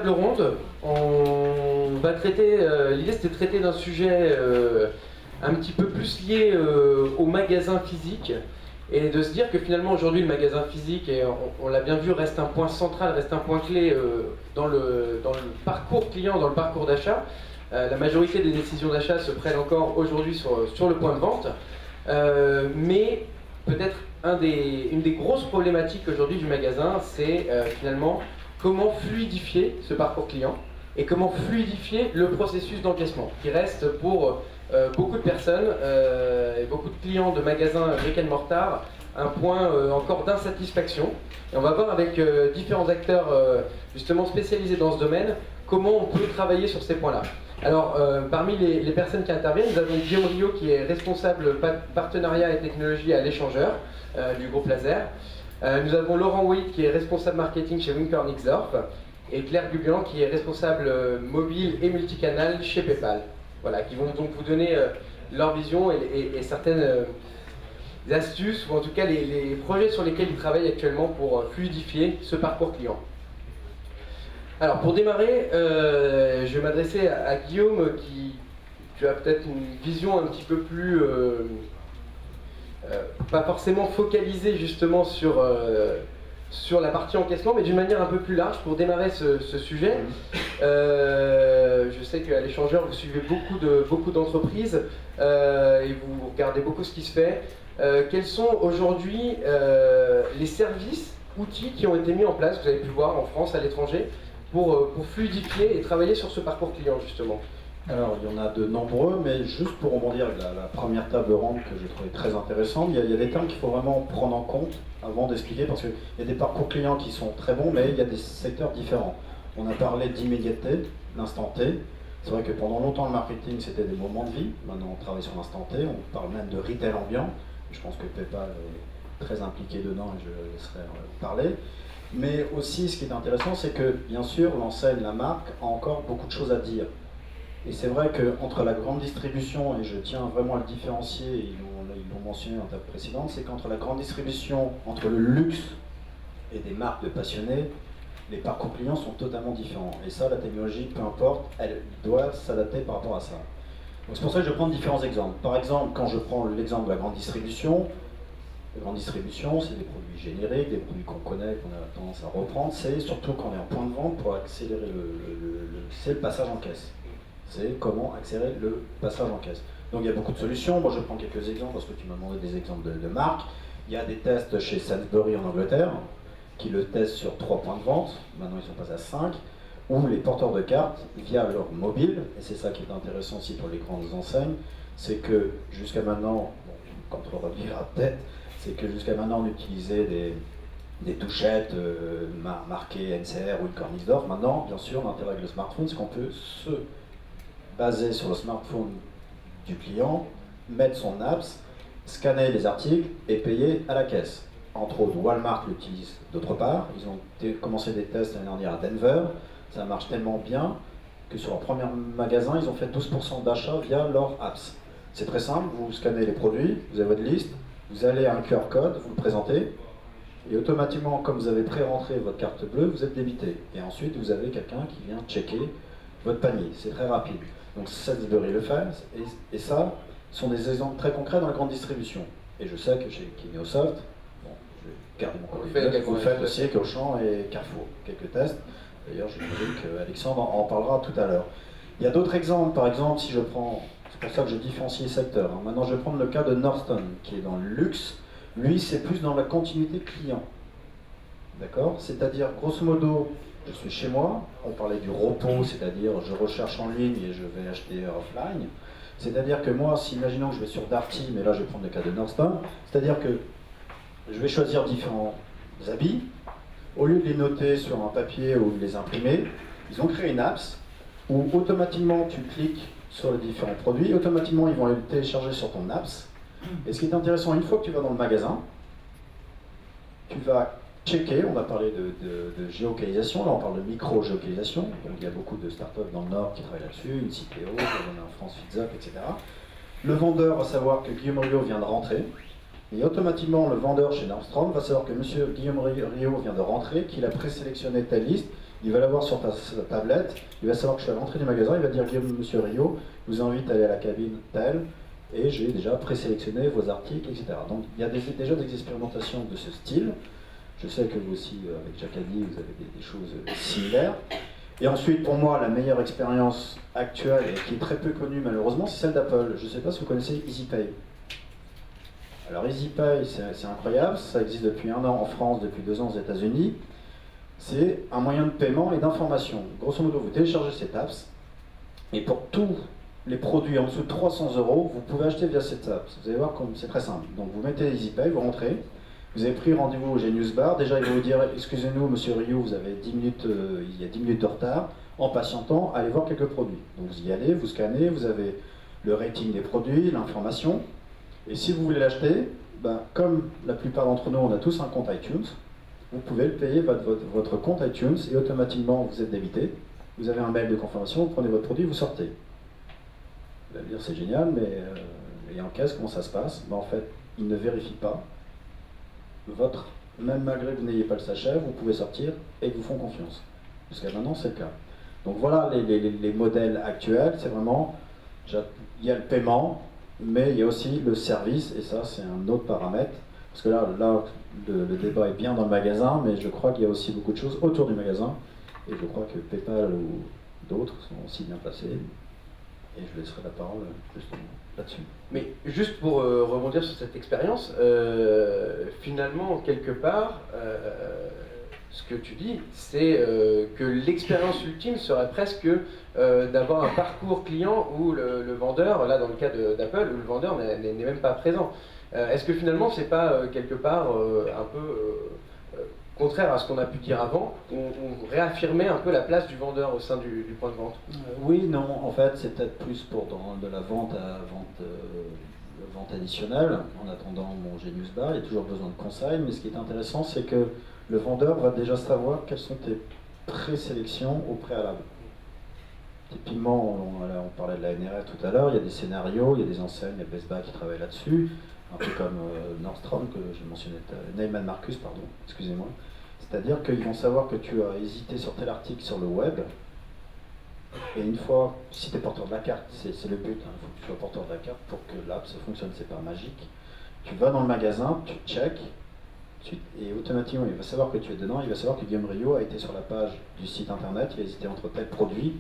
table ronde. On va traiter, l'idée c'était de traiter d'un sujet un petit peu plus lié au magasin physique et de se dire que finalement aujourd'hui le magasin physique, et on l'a bien vu, reste un point central, reste un point clé dans le parcours client, dans le parcours d'achat. La majorité des décisions d'achat se prennent encore aujourd'hui sur le point de vente, mais peut-être une des grosses problématiques aujourd'hui du magasin, c'est finalement comment fluidifier ce parcours client et comment fluidifier le processus d'encaissement, qui reste pour beaucoup de personnes et beaucoup de clients de magasins brick and mortar un point encore d'insatisfaction. Et on va voir avec différents acteurs justement spécialisés dans ce domaine comment on peut travailler sur ces points-là. Alors, parmi les personnes qui interviennent, nous avons Guillaume Rio qui est responsable partenariat et technologie à l'échangeur du groupe Laser. Nous avons Laurent Witt qui est responsable marketing chez Winkler Nixdorf et Claire Gubian qui est responsable mobile et multicanal chez PayPal. Voilà, qui vont donc vous donner leur vision et certaines astuces, ou en tout cas les projets sur lesquels ils travaillent actuellement pour fluidifier ce parcours client. Alors pour démarrer, je vais m'adresser à Guillaume qui a peut-être une vision un petit peu plus, pas forcément focalisée justement sur la partie encaissement, mais d'une manière un peu plus large pour démarrer ce sujet. Je sais qu'à l'échangeur vous suivez beaucoup d'entreprises et vous regardez beaucoup ce qui se fait. Quels sont aujourd'hui les services, outils qui ont été mis en place, que vous avez pu voir en France, à l'étranger, pour fluidifier et travailler sur ce parcours client justement? Alors, il y en a de nombreux, mais juste pour rebondir avec la première table ronde que j'ai trouvée très intéressante, il y a des termes qu'il faut vraiment prendre en compte avant d'expliquer, parce qu'il y a des parcours clients qui sont très bons, mais il y a des secteurs différents. On a parlé d'immédiateté, l'instant T. C'est vrai que pendant longtemps, le marketing, c'était des moments de vie. Maintenant, on travaille sur l'instant T. On parle même de retail ambiant. Je pense que PayPal est très impliqué dedans et je laisserai parler. Mais aussi, ce qui est intéressant, c'est que, bien sûr, l'enseigne, la marque, a encore beaucoup de choses à dire. Et c'est vrai qu'entre la grande distribution, et je tiens vraiment à le différencier, ils l'ont mentionné dans ta précédente, c'est qu'entre la grande distribution, entre le luxe et des marques de passionnés, les parcours clients sont totalement différents. Et ça, la technologie, peu importe, elle doit s'adapter par rapport à ça. Donc c'est pour ça que je vais prendre différents exemples. Par exemple, quand je prends l'exemple de la grande distribution, c'est des produits génériques, des produits qu'on connaît, qu'on a tendance à reprendre. C'est surtout quand on est en point de vente pour accélérer c'est le passage en caisse. C'est comment accélérer le passage en caisse. Donc il y a beaucoup de solutions. Moi je prends quelques exemples parce que tu m'as demandé des exemples de marques. Il y a des tests chez Sainsbury en Angleterre qui le testent sur 3 points de vente. Maintenant ils sont passés à 5. Où les porteurs de cartes, via leur mobile, et c'est ça qui est intéressant aussi pour les grandes enseignes, c'est que jusqu'à maintenant, quand on reviendra peut-être, c'est que jusqu'à maintenant on utilisait des touchettes marquées NCR ou Winkler Nixdorf. Maintenant, bien sûr, l'intérêt avec le smartphone, c'est qu'on peut se baser sur le smartphone du client, mettre son apps, scanner les articles et payer à la caisse. Entre autres, Walmart l'utilise d'autre part. Ils ont commencé des tests l'année dernière à Denver. Ça marche tellement bien que sur leur premier magasin, ils ont fait 12% d'achats via leur apps. C'est très simple, vous scannez les produits, vous avez votre liste, vous allez à un QR code, vous le présentez, et automatiquement, comme vous avez pré-rentré votre carte bleue, vous êtes débité. Et ensuite, vous avez quelqu'un qui vient checker votre panier. C'est très rapide. Donc Sainsbury le fait, et ça sont des exemples très concrets dans la grande distribution. Et je sais que chez Kineosoft, bon, je vais garder mon côté, vous le faites aussi avec Auchan et Carrefour. Quelques tests. D'ailleurs, je dis qu'Alexandre en parlera tout à l'heure. Il y a d'autres exemples. Par exemple, si je prends, c'est pour ça que je différencie les secteurs. Maintenant, je vais prendre le cas de Nordstrom, qui est dans le luxe. Lui, c'est plus dans la continuité client. D'accord? C'est-à-dire, grosso modo, je suis chez moi, on parlait du repos, c'est-à-dire je recherche en ligne et je vais acheter offline. C'est-à-dire que moi, si imaginons que je vais sur Darty, mais là je vais prendre le cas de Nordstrom, c'est-à-dire que je vais choisir différents habits, au lieu de les noter sur un papier ou de les imprimer, ils ont créé une apps où automatiquement tu cliques sur les différents produits, automatiquement ils vont les télécharger sur ton apps. Et ce qui est intéressant, une fois que tu vas dans le magasin, tu vas checker, on va parler de géolocalisation, là on parle de micro-géolocalisation, donc il y a beaucoup de startups dans le Nord qui travaillent là-dessus, une Citeo, on a en France Fitzap, etc. Le vendeur va savoir que Guillaume Rio vient de rentrer, et automatiquement le vendeur chez Nordstrom va savoir que monsieur Guillaume Rio vient de rentrer, qu'il a présélectionné telle liste, Il va l'avoir sur sa tablette, il va savoir que je suis à l'entrée du magasin, il va dire Guillaume, monsieur Rio, je vous invite à aller à la cabine telle, et j'ai déjà présélectionné vos articles, etc. Donc il y a déjà des expérimentations de ce style. Je sais que vous aussi, avec Jacadi, vous avez des choses similaires. Et ensuite, pour moi, la meilleure expérience actuelle, et qui est très peu connue malheureusement, c'est celle d'Apple. Je ne sais pas si vous connaissez EasyPay. Alors EasyPay, c'est incroyable, ça existe depuis 1 an en France, depuis 2 ans aux États-Unis. C'est un moyen de paiement et d'information. Grosso modo, vous téléchargez cette apps, et pour tous les produits en dessous de 300 €, vous pouvez acheter via cette apps. Vous allez voir comme c'est très simple. Donc vous mettez EasyPay, vous rentrez, vous avez pris rendez-vous au Genius Bar. Déjà, il va vous dire excusez-nous, monsieur Rio, vous avez 10 minutes, il y a 10 minutes de retard. En patientant, allez voir quelques produits. Donc vous y allez, vous scannez, vous avez le rating des produits, l'information. Et si vous voulez l'acheter, ben, comme la plupart d'entre nous, on a tous un compte iTunes, vous pouvez le payer votre compte iTunes et automatiquement vous êtes débité. Vous avez un mail de confirmation, vous prenez votre produit, vous sortez. Vous allez me dire c'est génial, mais et en caisse, comment ça se passe? Ben, en fait, ils ne vérifient pas votre, même malgré que vous n'ayez pas le sachet, vous pouvez sortir et ils vous font confiance. Jusqu'à maintenant, c'est le cas. Donc voilà les modèles actuels, c'est vraiment, il y a le paiement, mais il y a aussi le service, et ça c'est un autre paramètre, parce que là le débat est bien dans le magasin, mais je crois qu'il y a aussi beaucoup de choses autour du magasin, et je crois que PayPal ou d'autres sont aussi bien placés, et je laisserai la parole justement là-dessus. Mais juste pour rebondir sur cette expérience, finalement, quelque part, ce que tu dis, c'est que l'expérience ultime serait presque d'avoir un parcours client où le vendeur, là dans le cas d'Apple, où le vendeur n'est même pas présent. Est-ce que finalement, c'est pas quelque part un peu contraire à ce qu'on a pu dire avant, on réaffirmait un peu la place du vendeur au sein du point de vente? Oui, non, en fait, c'est peut-être plus pour de la vente vente additionnelle. En attendant mon Genius Bar, il y a toujours besoin de conseils, mais ce qui est intéressant, c'est que le vendeur va déjà savoir quelles sont tes présélections au préalable. Typiquement, on parlait de la NRF tout à l'heure, il y a des scénarios, il y a des enseignes, il y a Best Buy qui travaille là-dessus, un peu comme Nordstrom, que j'ai mentionné, Neiman Marcus, pardon, excusez-moi. C'est-à-dire qu'ils vont savoir que tu as hésité sur tel article sur le web, et une fois, si tu es porteur de la carte, c'est le but, il faut que tu sois porteur de la carte pour que l'app ça fonctionne, c'est pas magique. Tu vas dans le magasin, tu check, et automatiquement il va savoir que tu es dedans, il va savoir que Guillaume Rio a été sur la page du site internet, il a hésité entre tel produit,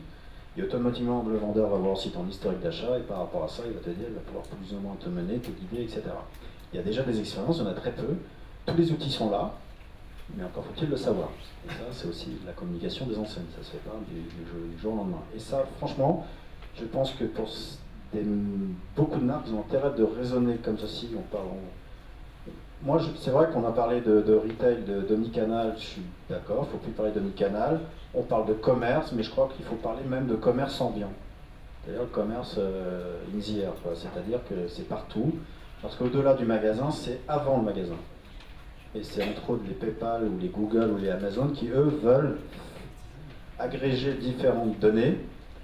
et automatiquement le vendeur va voir aussi ton historique d'achat, et par rapport à ça, il va te dire, il va pouvoir plus ou moins te mener, te guider, etc. Il y a déjà des expériences, il y en a très peu, tous les outils sont là, mais encore faut-il le savoir. Et ça, c'est aussi la communication des enseignes, ça se fait pas du jour au lendemain. Et ça, franchement, je pense que pour beaucoup de marques, ils ont intérêt de raisonner comme ceci. Moi, c'est vrai qu'on a parlé de retail, d'omnicanal, je suis d'accord, il ne faut plus parler d'omnicanal. On parle de commerce, mais je crois qu'il faut parler même de commerce ambiant. C'est-à-dire le commerce in the air, c'est-à-dire que c'est partout, parce qu'au-delà du magasin, c'est avant le magasin. Et c'est entre autres les PayPal ou les Google ou les Amazon qui, eux, veulent agréger différentes données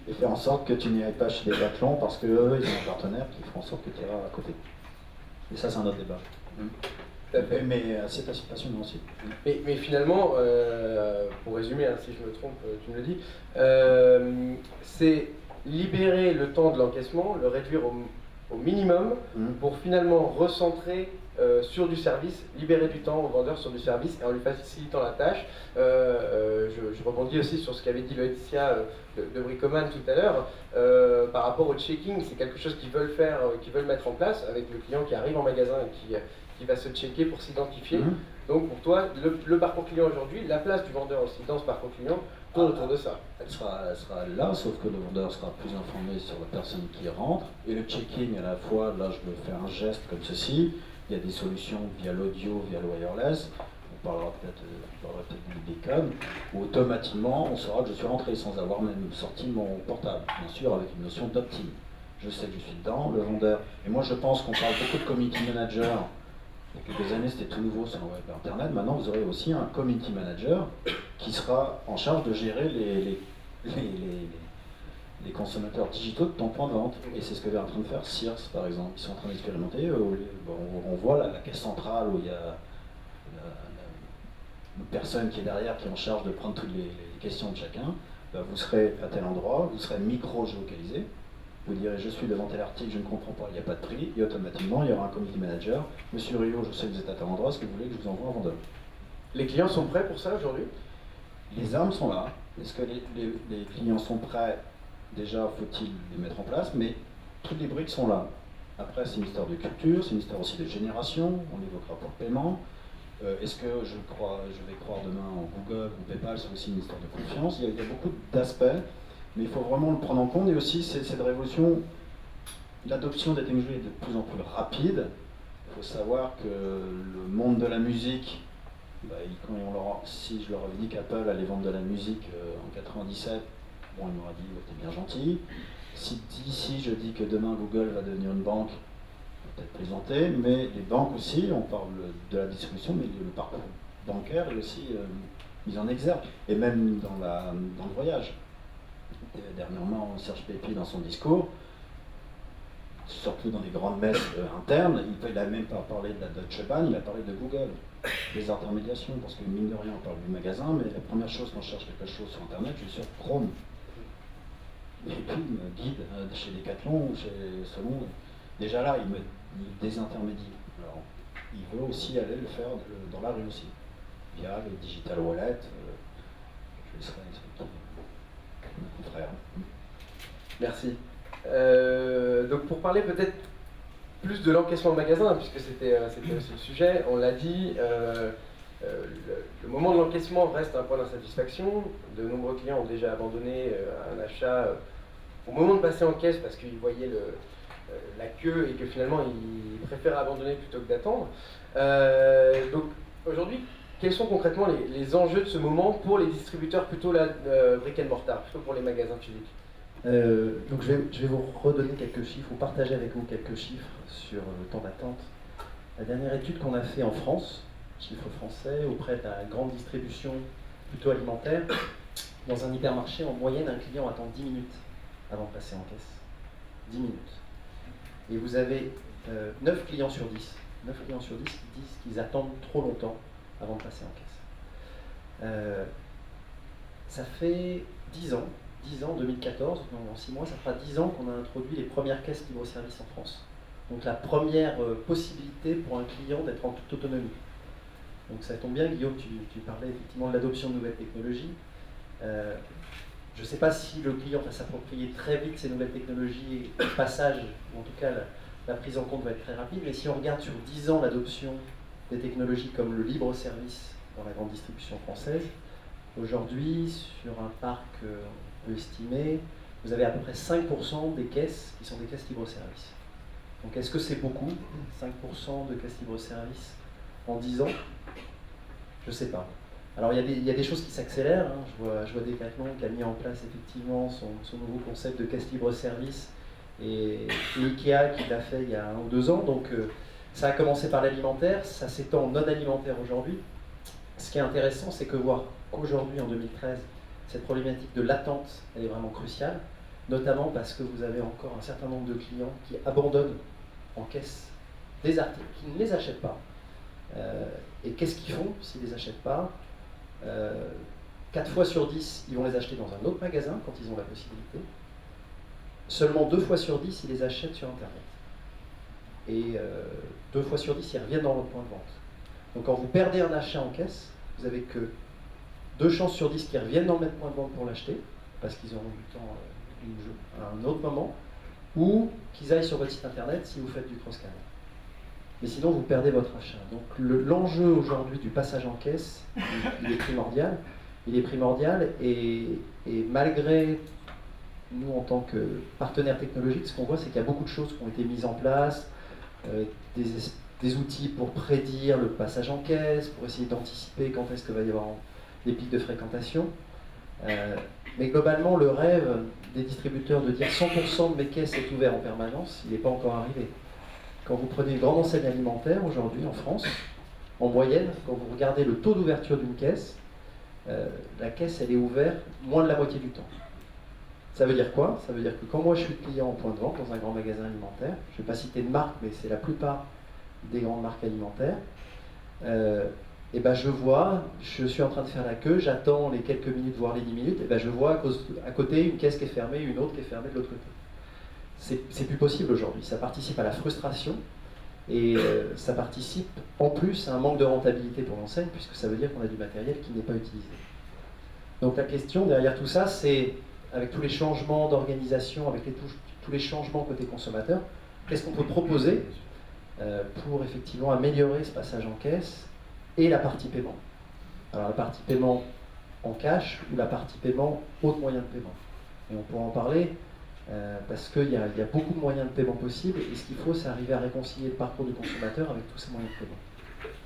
et faire en sorte que tu n'y ailles pas chez les Decathlon parce qu'eux, ils ont un partenaire qui fera en sorte que tu iras à côté. Et ça, c'est un autre débat. Mais c'est passionnant aussi. Mais finalement, pour résumer, hein, si je me trompe, tu me le dis, c'est libérer le temps de l'encaissement, le réduire au minimum pour finalement recentrer sur du service, libérer du temps au vendeur sur du service et en lui facilitant la tâche. Je rebondis aussi sur ce qu'avait dit Laetitia de Bricoman tout à l'heure, par rapport au checking, c'est quelque chose qu'ils veulent faire, qu'ils veulent mettre en place avec le client qui arrive en magasin et qui va se checker pour s'identifier. Donc pour toi, le parcours client aujourd'hui, la place du vendeur aussi dans ce parcours client, tourne autour de ça. Elle sera là, sauf que le vendeur sera plus informé sur la personne qui rentre. Et le checking, à la fois, là je me fais un geste comme ceci, il y a des solutions via l'audio, via le wireless, on parlera peut-être du beacon, où automatiquement on saura que je suis rentré sans avoir même sorti mon portable, bien sûr avec une notion d'opt-in. Je sais que je suis dedans, le vendeur. Et moi je pense qu'on parle beaucoup de community manager. Il y a quelques années, c'était tout nouveau sur le web et Internet. Maintenant, vous aurez aussi un community manager qui sera en charge de gérer les consommateurs digitaux de ton point de vente. Et c'est ce que est en train de faire Sears, par exemple. Ils sont en train d'expérimenter. On voit la caisse centrale où il y a personne qui est derrière, qui est en charge de prendre toutes les questions de chacun. Vous serez à tel endroit, vous serez micro-géocalisé. Vous direz je suis devant tel article, je ne comprends pas, il n'y a pas de prix, et automatiquement il y aura un community manager. Monsieur Rio, je sais que vous êtes à tel endroit, est-ce que vous voulez que je vous envoie un vendeur? Les clients sont prêts pour ça aujourd'hui? Les armes sont là. Est-ce que les clients sont prêts? Déjà, faut-il les mettre en place, mais toutes les briques sont là. Après, c'est une histoire de culture, c'est une histoire aussi de génération, on évoquera pour le paiement. Est-ce que je vais croire demain en Google ou PayPal? C'est aussi une histoire de confiance. Il y a beaucoup d'aspects, mais il faut vraiment le prendre en compte. Et aussi, cette révolution, l'adoption des technologies est de plus en plus rapide. Il faut savoir que le monde de la musique, si je leur avais dit qu'Apple allait vendre de la musique en 97, bon, ils m'auraient dit t'es bien gentil. Si d'ici je dis que demain Google va devenir une banque, peut-être plaisanter, mais les banques aussi, on parle de la distribution, mais le parcours bancaire est aussi mis en exergue, et même dans le voyage. Et dernièrement, Serge Pépi, dans son discours, surtout dans les grandes messes internes, il n'a même pas parlé de la Deutsche Bahn, il a parlé de Google, des intermédiations, parce que mine de rien, on parle du magasin, mais la première chose quand je cherche quelque chose sur Internet, je suis sur Chrome. Et puis, il me guide chez Decathlon ou chez Solon. Déjà là, il désintermédie. Alors, il veut aussi aller le faire dans la rue aussi, via les digital wallets. Je laisserai expliquer mon confrère. Merci. Donc pour parler peut-être plus de l'encaissement de magasin, puisque c'était aussi le sujet, on l'a dit, le moment de l'encaissement reste un point d'insatisfaction. De nombreux clients ont déjà abandonné un achat au moment de passer en caisse parce qu'ils voyaient la queue et que finalement ils préfèrent abandonner plutôt que d'attendre. Donc aujourd'hui, quels sont concrètement les enjeux de ce moment pour les distributeurs plutôt brick and mortar, plutôt pour les magasins physiques? Donc je vais vous redonner quelques chiffres, ou partager avec vous quelques chiffres sur le temps d'attente. La dernière étude qu'on a fait en France, chiffre français, auprès de la grande distribution plutôt alimentaire, dans un hypermarché, en moyenne, un client attend 10 minutes avant de passer en caisse. 10 minutes. Et vous avez 9 clients sur 10. 9 clients sur 10 qui disent qu'ils attendent trop longtemps avant de passer en caisse. Ça fait 10 ans, 2014, donc en 6 mois, ça fera 10 ans qu'on a introduit les premières caisses libre-service en France. Donc la première possibilité pour un client d'être en toute autonomie. Donc ça tombe bien, Guillaume, tu parlais effectivement de l'adoption de nouvelles technologies. Je ne sais pas si le client va s'approprier très vite ces nouvelles technologies et le passage, ou en tout cas la prise en compte va être très rapide, mais si on regarde sur 10 ans l'adoption des technologies comme le libre-service dans la grande distribution française, aujourd'hui, sur un parc, on peut estimer, vous avez à peu près 5% des caisses qui sont des caisses libre-service. Donc est-ce que c'est beaucoup, 5% de caisses libre-service en 10 ans? Je ne sais pas. Alors il y a des choses qui s'accélèrent, hein. Je vois Decathlon qui a mis en place effectivement son nouveau concept de caisse libre-service et Ikea qui l'a fait il y a 1 ou 2 ans. Donc ça a commencé par l'alimentaire, ça s'étend au non-alimentaire aujourd'hui. Ce qui est intéressant, c'est que voir qu'aujourd'hui, en 2013, cette problématique de l'attente, elle est vraiment cruciale, notamment parce que vous avez encore un certain nombre de clients qui abandonnent en caisse des articles, qui ne les achètent pas. Et qu'est-ce qu'ils font s'ils ne les achètent pas? 4 fois sur 10, ils vont les acheter dans un autre magasin quand ils ont la possibilité. Seulement 2 fois sur 10, ils les achètent sur Internet. Et 2 fois sur 10, ils reviennent dans votre point de vente. Donc quand vous perdez un achat en caisse, vous n'avez que 2 chances sur 10 qu'ils reviennent dans le même point de vente pour l'acheter, parce qu'ils auront du temps à un autre moment, ou qu'ils aillent sur votre site internet si vous faites du cross-canal. Mais sinon, vous perdez votre achat. Donc l'enjeu aujourd'hui du passage en caisse, il est primordial. Il est primordial et malgré nous, en tant que partenaires technologiques, ce qu'on voit, c'est qu'il y a beaucoup de choses qui ont été mises en place, des outils pour prédire le passage en caisse, pour essayer d'anticiper quand est-ce que va y avoir des pics de fréquentation. Mais globalement, le rêve des distributeurs de dire 100% de mes caisses est ouvert en permanence, il n'est pas encore arrivé. Quand vous prenez une grande enseigne alimentaire aujourd'hui en France, en moyenne, quand vous regardez le taux d'ouverture d'une caisse, la caisse elle est ouverte moins de la moitié du temps. Ça veut dire quoi? Ça veut dire que quand moi je suis client en point de vente dans un grand magasin alimentaire, je ne vais pas citer de marque, mais c'est la plupart des grandes marques alimentaires, et ben je suis en train de faire la queue, j'attends les quelques minutes, voire les 10 minutes, et ben je vois à côté une caisse qui est fermée, une autre qui est fermée de l'autre côté. C'est plus possible aujourd'hui, ça participe à la frustration, et ça participe en plus à un manque de rentabilité pour l'enseigne, puisque ça veut dire qu'on a du matériel qui n'est pas utilisé. Donc la question derrière tout ça, c'est, avec tous les changements d'organisation, avec tous les changements côté consommateur, qu'est-ce qu'on peut proposer pour effectivement améliorer ce passage en caisse et la partie paiement. Alors la partie paiement en cash ou la partie paiement autre moyen de paiement. Et on pourra en parler parce qu'il y a beaucoup de moyens de paiement possibles et ce qu'il faut, c'est arriver à réconcilier le parcours du consommateur avec tous ces moyens de paiement.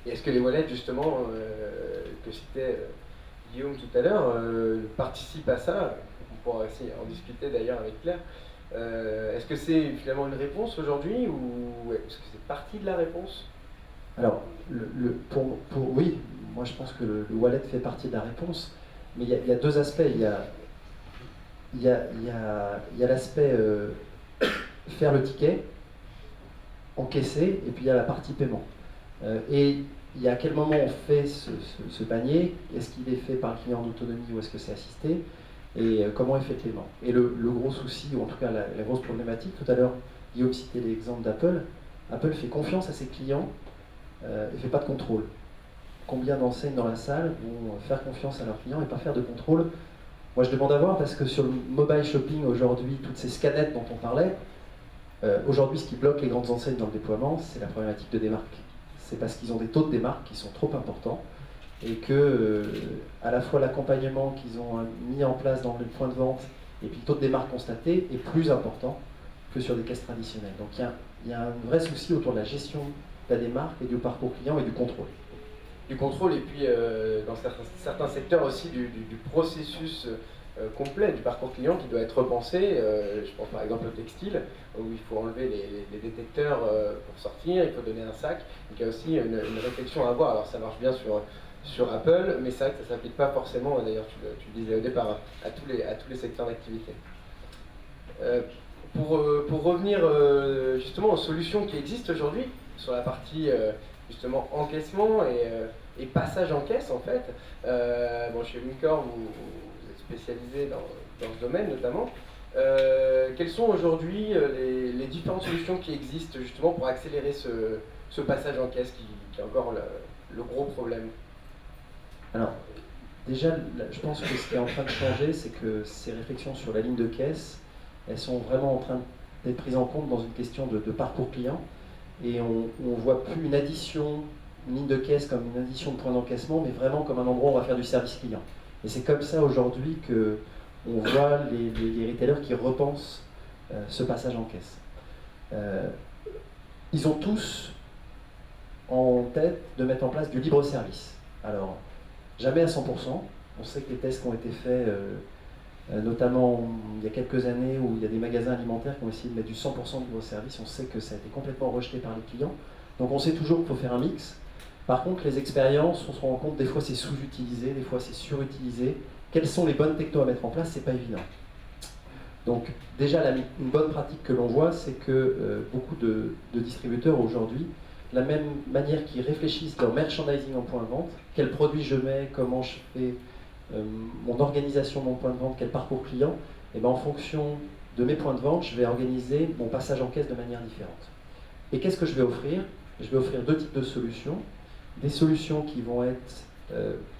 Et est-ce que les wallets, justement, que citait Guillaume tout à l'heure, participent à ça? On pourra aussi en discuter d'ailleurs avec Claire. Est-ce que c'est finalement une réponse aujourd'hui ou est-ce que c'est partie de la réponse? Alors, oui, moi je pense que le wallet fait partie de la réponse, mais il y a deux aspects. Il y a l'aspect faire le ticket, encaisser, et puis il y a la partie paiement. Et il y a à quel moment on fait ce panier? Est-ce qu'il est fait par le client en autonomie ou est-ce que c'est assisté? Et comment est fait le paiement? Et le gros souci, ou en tout cas la grosse problématique, tout à l'heure Guillaume citait l'exemple d'Apple. Apple fait confiance à ses clients et ne fait pas de contrôle. Combien d'enseignes dans la salle vont faire confiance à leurs clients et pas faire de contrôle? Moi je demande à voir parce que sur le mobile shopping aujourd'hui, toutes ces scanettes dont on parlait, aujourd'hui ce qui bloque les grandes enseignes dans le déploiement, c'est la problématique de démarque. C'est parce qu'ils ont des taux de démarque qui sont trop importants et que à la fois l'accompagnement qu'ils ont mis en place dans le point de vente et puis le taux de démarque constaté est plus important que sur des caisses traditionnelles. Donc il y a un vrai souci autour de la gestion de la démarque et du parcours client et du contrôle. Du contrôle et puis dans certains secteurs aussi du processus complet du parcours client qui doit être repensé. Je pense par exemple au textile où il faut enlever les détecteurs pour sortir, il faut donner un sac. Donc il y a aussi une réflexion à avoir. Alors ça marche bien sur Apple, mais c'est vrai que ça ne s'applique pas forcément, d'ailleurs tu le disais au départ, à tous les secteurs d'activité. Pour revenir justement aux solutions qui existent aujourd'hui sur la partie justement encaissement et passage en caisse en fait. Bon, chez Wincor, vous êtes spécialisé dans ce domaine notamment. Quelles sont aujourd'hui les différentes solutions qui existent justement pour accélérer ce passage en caisse qui est encore le gros problème? Alors, déjà, je pense que ce qui est en train de changer, c'est que ces réflexions sur la ligne de caisse, elles sont vraiment en train d'être prises en compte dans une question de parcours client. Et on ne voit plus une ligne de caisse comme une addition de points d'encaissement, mais vraiment comme un endroit où on va faire du service client. Et c'est comme ça aujourd'hui qu'on voit les retailers qui repensent ce passage en caisse. Ils ont tous en tête de mettre en place du libre service. Alors, jamais à 100%. On sait que les tests qui ont été faits, notamment il y a quelques années où il y a des magasins alimentaires qui ont essayé de mettre du 100% de libre service, on sait que ça a été complètement rejeté par les clients. Donc on sait toujours qu'il faut faire un mix. Par contre, les expériences, on se rend compte, des fois c'est sous-utilisé, des fois c'est surutilisé. Quelles sont les bonnes technos à mettre en place? C'est pas évident. Donc déjà, une bonne pratique que l'on voit, c'est que beaucoup de distributeurs aujourd'hui, de la même manière qu'ils réfléchissent leur merchandising en point de vente, quel produit je mets, comment je fais mon organisation de mon point de vente, quel parcours client, et bien en fonction de mes points de vente, je vais organiser mon passage en caisse de manière différente. Et qu'est-ce que je vais offrir? Je vais offrir deux types de solutions. Des solutions qui vont être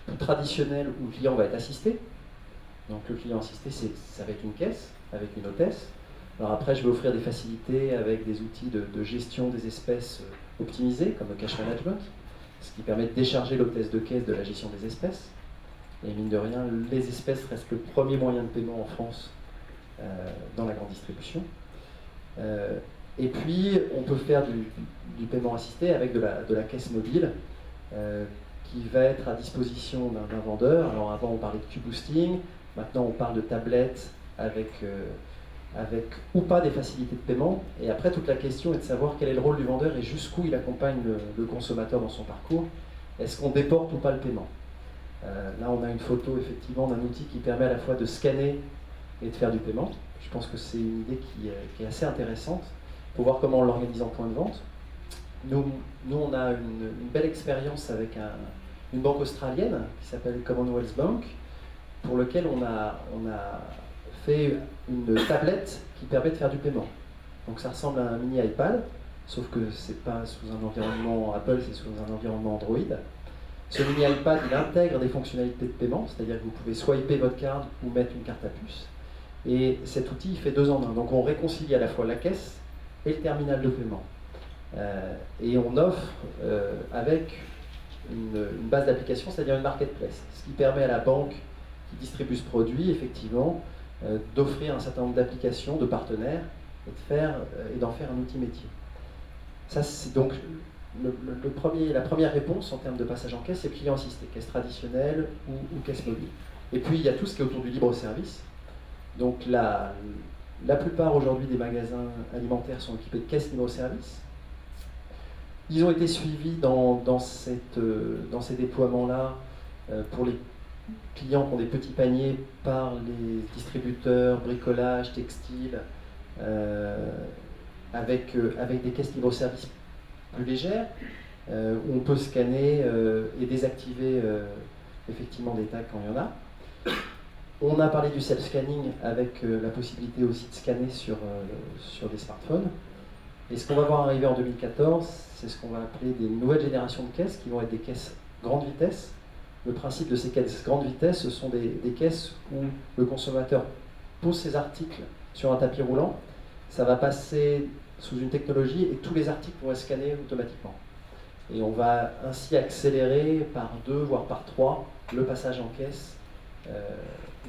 plus traditionnelles où le client va être assisté. Donc le client assisté, ça va être une caisse avec une hôtesse. Alors après, je vais offrir des facilités avec des outils de gestion des espèces optimisés, comme le cash management, ce qui permet de décharger l'hôtesse de caisse de la gestion des espèces. Et mine de rien, les espèces restent le premier moyen de paiement en France dans la grande distribution. Et puis, on peut faire du paiement assisté avec de la caisse mobile qui va être à disposition d'un vendeur. Alors avant, on parlait de Q-Boosting, maintenant on parle de tablettes avec ou pas des facilités de paiement. Et après, toute la question est de savoir quel est le rôle du vendeur et jusqu'où il accompagne le consommateur dans son parcours. Est-ce qu'on déporte ou pas le paiement? Là, on a une photo effectivement d'un outil qui permet à la fois de scanner et de faire du paiement. Je pense que c'est une idée qui est assez intéressante pour voir comment on l'organise en point de vente. Nous on a une belle expérience avec une banque australienne qui s'appelle Commonwealth Bank, pour lequel on a fait une tablette qui permet de faire du paiement. Donc ça ressemble à un mini iPad, sauf que c'est pas sous un environnement Apple, c'est sous un environnement Android. Ce mini iPad, il intègre des fonctionnalités de paiement, c'est-à-dire que vous pouvez swiper votre carte ou mettre une carte à puce. Et cet outil, il fait 2 en 1. Donc on réconcilie à la fois la caisse et le terminal de paiement. Et on offre avec une base d'application, c'est-à-dire une marketplace, ce qui permet à la banque qui distribue ce produit, effectivement, d'offrir un certain nombre d'applications, de partenaires, et d'en faire un outil métier. Ça, c'est donc la première réponse en termes de passage en caisse, c'est client assisté, caisse traditionnelle ou caisse mobile. Et puis il y a tout ce qui est autour du libre service. Donc la plupart aujourd'hui des magasins alimentaires sont équipés de caisses libre service. Ils ont été suivis dans ces déploiements-là pour les clients qui ont des petits paniers par les distributeurs, bricolage, textile, avec des caisses libre service plus légères, où on peut scanner et désactiver effectivement des tags quand il y en a. On a parlé du self-scanning avec la possibilité aussi de scanner sur des smartphones. Et ce qu'on va voir arriver en 2014, c'est ce qu'on va appeler des nouvelles générations de caisses, qui vont être des caisses grande vitesse. Le principe de ces caisses grande vitesse, ce sont des caisses où le consommateur pose ses articles sur un tapis roulant. Ça va passer sous une technologie et tous les articles vont être scannés automatiquement. Et on va ainsi accélérer par 2, voire par 3, le passage en caisse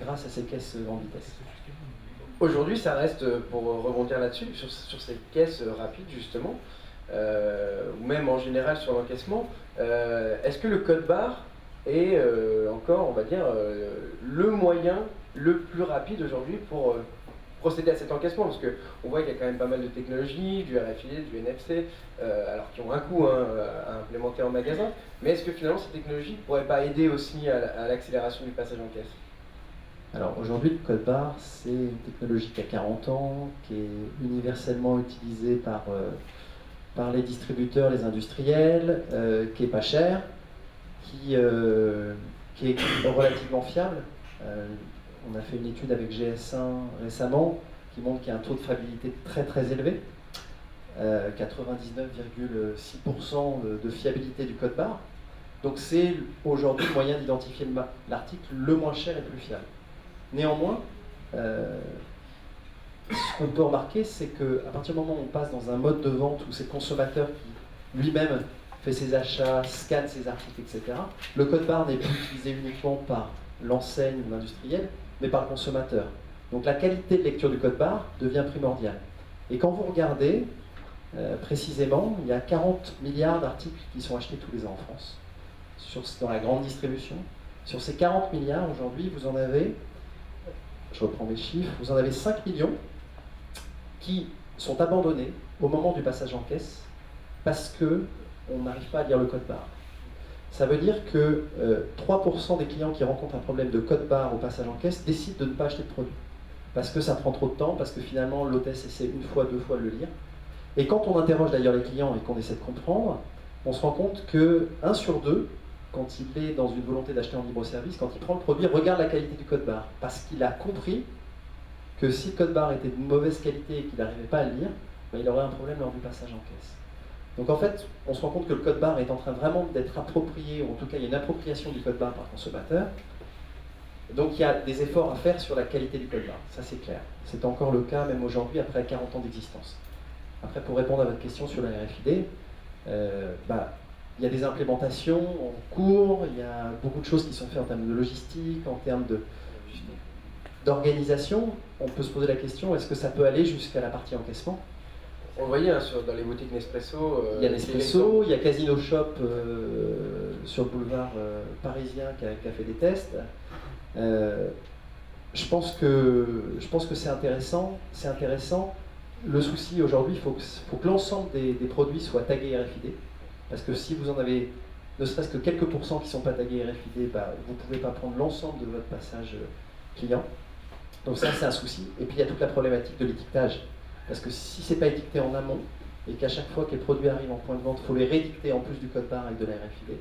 grâce à ces caisses grande vitesse. Aujourd'hui, ça reste, pour rebondir là-dessus, sur ces caisses rapides justement, ou même en général sur l'encaissement, est-ce que le code barre est encore, on va dire, le moyen le plus rapide aujourd'hui pour procéder à cet encaissement? Parce qu'on voit qu'il y a quand même pas mal de technologies, du RFID, du NFC, alors qui ont un coût à implémenter en magasin, mais est-ce que finalement ces technologies ne pourraient pas aider aussi à l'accélération du passage en caisse? Alors aujourd'hui, le code barre, c'est une technologie qui a 40 ans, qui est universellement utilisée par les distributeurs, les industriels, qui est pas cher, qui est relativement fiable. On a fait une étude avec GS1 récemment qui montre qu'il y a un taux de fiabilité très très élevé, 99,6% de fiabilité du code barre. Donc c'est aujourd'hui le moyen d'identifier l'article le moins cher et le plus fiable. Néanmoins, ce qu'on peut remarquer, c'est qu'à partir du moment où on passe dans un mode de vente où c'est le consommateur qui lui-même fait ses achats, scanne ses articles, etc., le code barre n'est plus utilisé uniquement par l'enseigne ou l'industriel, mais par le consommateur. Donc la qualité de lecture du code barre devient primordiale. Et quand vous regardez, précisément, il y a 40 milliards d'articles qui sont achetés tous les ans en France, dans la grande distribution. Sur ces 40 milliards, aujourd'hui, vous en avez, je reprends mes chiffres, vous en avez 5 millions qui sont abandonnés au moment du passage en caisse parce qu'on n'arrive pas à lire le code barre. Ça veut dire que 3% des clients qui rencontrent un problème de code barre au passage en caisse décident de ne pas acheter de produit. Parce que ça prend trop de temps, parce que finalement l'hôtesse essaie 1 fois, 2 fois de le lire. Et quand on interroge d'ailleurs les clients et qu'on essaie de comprendre, on se rend compte que 1 sur 2, quand il est dans une volonté d'acheter en libre service, quand il prend le produit, regarde la qualité du code barre. Parce qu'il a compris que si le code barre était de mauvaise qualité et qu'il n'arrivait pas à le lire, ben, il aurait un problème lors du passage en caisse. Donc en fait, on se rend compte que le code barre est en train vraiment d'être approprié, ou en tout cas il y a une appropriation du code barre par le consommateur. Donc il y a des efforts à faire sur la qualité du code barre, ça c'est clair. C'est encore le cas même aujourd'hui après 40 ans d'existence. Après, pour répondre à votre question sur la RFID, il y a des implémentations en cours, il y a beaucoup de choses qui sont faites en termes de logistique, en termes d'organisation. On peut se poser la question, est-ce que ça peut aller jusqu'à la partie encaissement? On le voyait dans les boutiques Nespresso. Il y a Nespresso, il y a Casino Shop sur le boulevard parisien qui a fait des tests. Je pense que c'est intéressant. Le souci aujourd'hui, il faut que l'ensemble des produits soient tagués RFID. Parce que si vous en avez ne serait-ce que quelques pourcents qui ne sont pas tagués RFID, vous ne pouvez pas prendre l'ensemble de votre passage client. Donc ça, c'est un souci. Et puis il y a toute la problématique de l'étiquetage. Parce que si ce n'est pas étiqueté en amont, et qu'à chaque fois que les produits arrivent en point de vente, il faut les réédicter en plus du code barre avec de la RFID,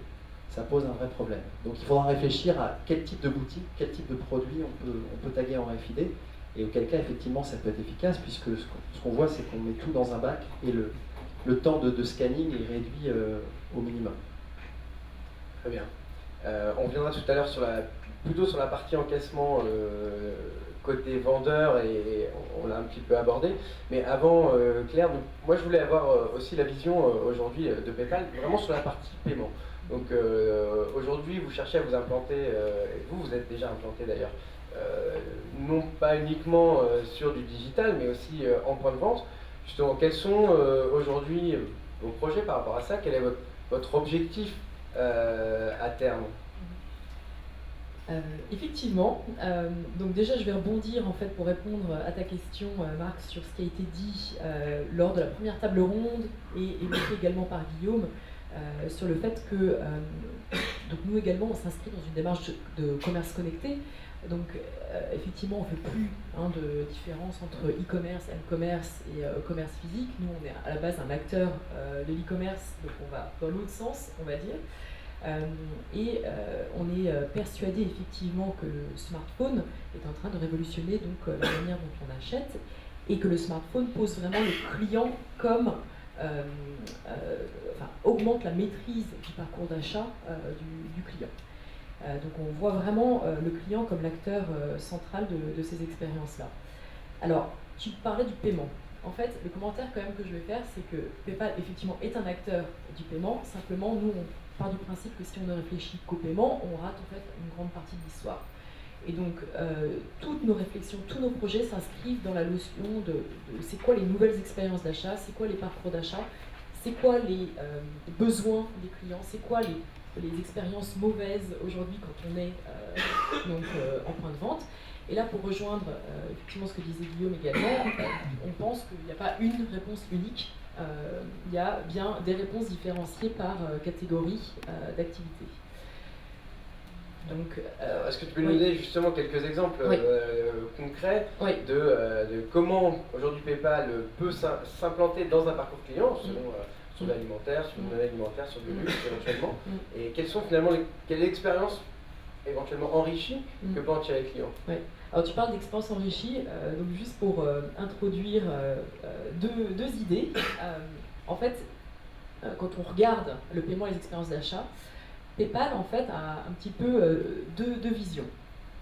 ça pose un vrai problème. Donc il faudra réfléchir à quel type de boutique, quel type de produit on peut taguer en RFID, et auquel cas effectivement ça peut être efficace, puisque ce qu'on voit c'est qu'on met tout dans un bac et le temps de scanning est réduit au minimum. Très bien. On reviendra tout à l'heure plutôt sur la partie encaissement côté vendeur, et on l'a un petit peu abordé. Mais avant, Claire, donc, moi je voulais avoir aussi la vision aujourd'hui de PayPal, vraiment sur la partie paiement. Donc aujourd'hui, vous cherchez à vous implanter, et vous êtes déjà implanté d'ailleurs, non pas uniquement sur du digital, mais aussi en point de vente. Justement, quels sont aujourd'hui vos projets par rapport à ça? Quel est votre objectif à terme? Effectivement, donc déjà je vais rebondir en fait pour répondre à ta question, Marc, sur ce qui a été dit lors de la première table ronde et évoqué également par Guillaume sur le fait que donc nous également on s'inscrit dans une démarche de commerce connecté. Donc effectivement on ne fait plus de différence entre e-commerce, m-commerce et commerce physique. Nous on est à la base un acteur de l'e-commerce, donc on va dans l'autre sens on va dire. On est persuadé effectivement que le smartphone est en train de révolutionner donc, la manière dont on achète, et que le smartphone pose vraiment le client comme augmente la maîtrise du parcours d'achat du client. Donc on voit vraiment le client comme l'acteur central de ces expériences-là. Alors, tu parlais du paiement. En fait, le commentaire quand même que je vais faire, c'est que PayPal effectivement est un acteur du paiement. Simplement, nous, on part du principe que si on ne réfléchit qu'au paiement, on rate en fait une grande partie de l'histoire. Et donc, toutes nos réflexions, tous nos projets s'inscrivent dans la notion de c'est quoi les nouvelles expériences d'achat, c'est quoi les parcours d'achat, c'est quoi les besoins des clients, c'est quoi les expériences mauvaises aujourd'hui quand on est en point de vente. Et là, pour rejoindre effectivement ce que disait Guillaume également, on pense qu'il n'y a pas une réponse unique, il y a bien des réponses différenciées par catégorie d'activité. Donc, est-ce que tu peux nous donner justement quelques exemples concrets de comment aujourd'hui PayPal peut s'implanter dans un parcours client sur l'alimentaire, sur le non-alimentaire, sur le luxe éventuellement, et quelles sont finalement quelle expérience éventuellement enrichie que peut en tirer le client? Alors tu parles d'expérience enrichie, donc juste pour introduire deux idées. En fait, quand on regarde le paiement et les expériences d'achat, PayPal en fait a un petit peu deux visions.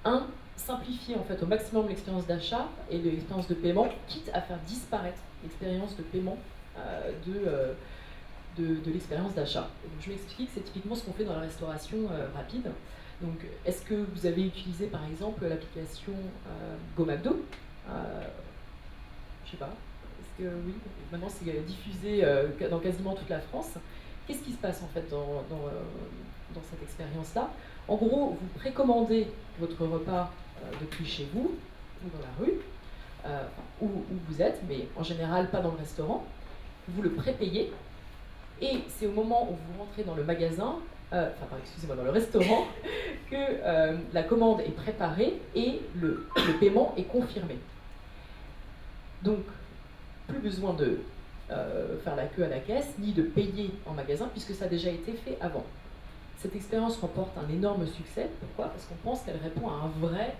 Un, simplifier en fait au maximum l'expérience d'achat et l'expérience de paiement, quitte à faire disparaître l'expérience de paiement de l'expérience d'achat. Je m'explique, c'est typiquement ce qu'on fait dans la restauration rapide. Donc, est-ce que vous avez utilisé par exemple l'application GoMcDo? Je sais pas. Est-ce que oui? Maintenant, c'est diffusé dans quasiment toute la France. Qu'est-ce qui se passe en fait dans cette expérience-là? En gros, vous précommandez votre repas depuis chez vous ou dans la rue, où vous êtes, mais en général pas dans le restaurant. Vous le prépayez et c'est au moment où vous rentrez dans le magasin, dans le restaurant, que la commande est préparée et le paiement est confirmé. Donc, plus besoin de faire la queue à la caisse, ni de payer en magasin, puisque ça a déjà été fait avant. Cette expérience remporte un énorme succès. Pourquoi? Parce qu'on pense qu'elle répond à un vrai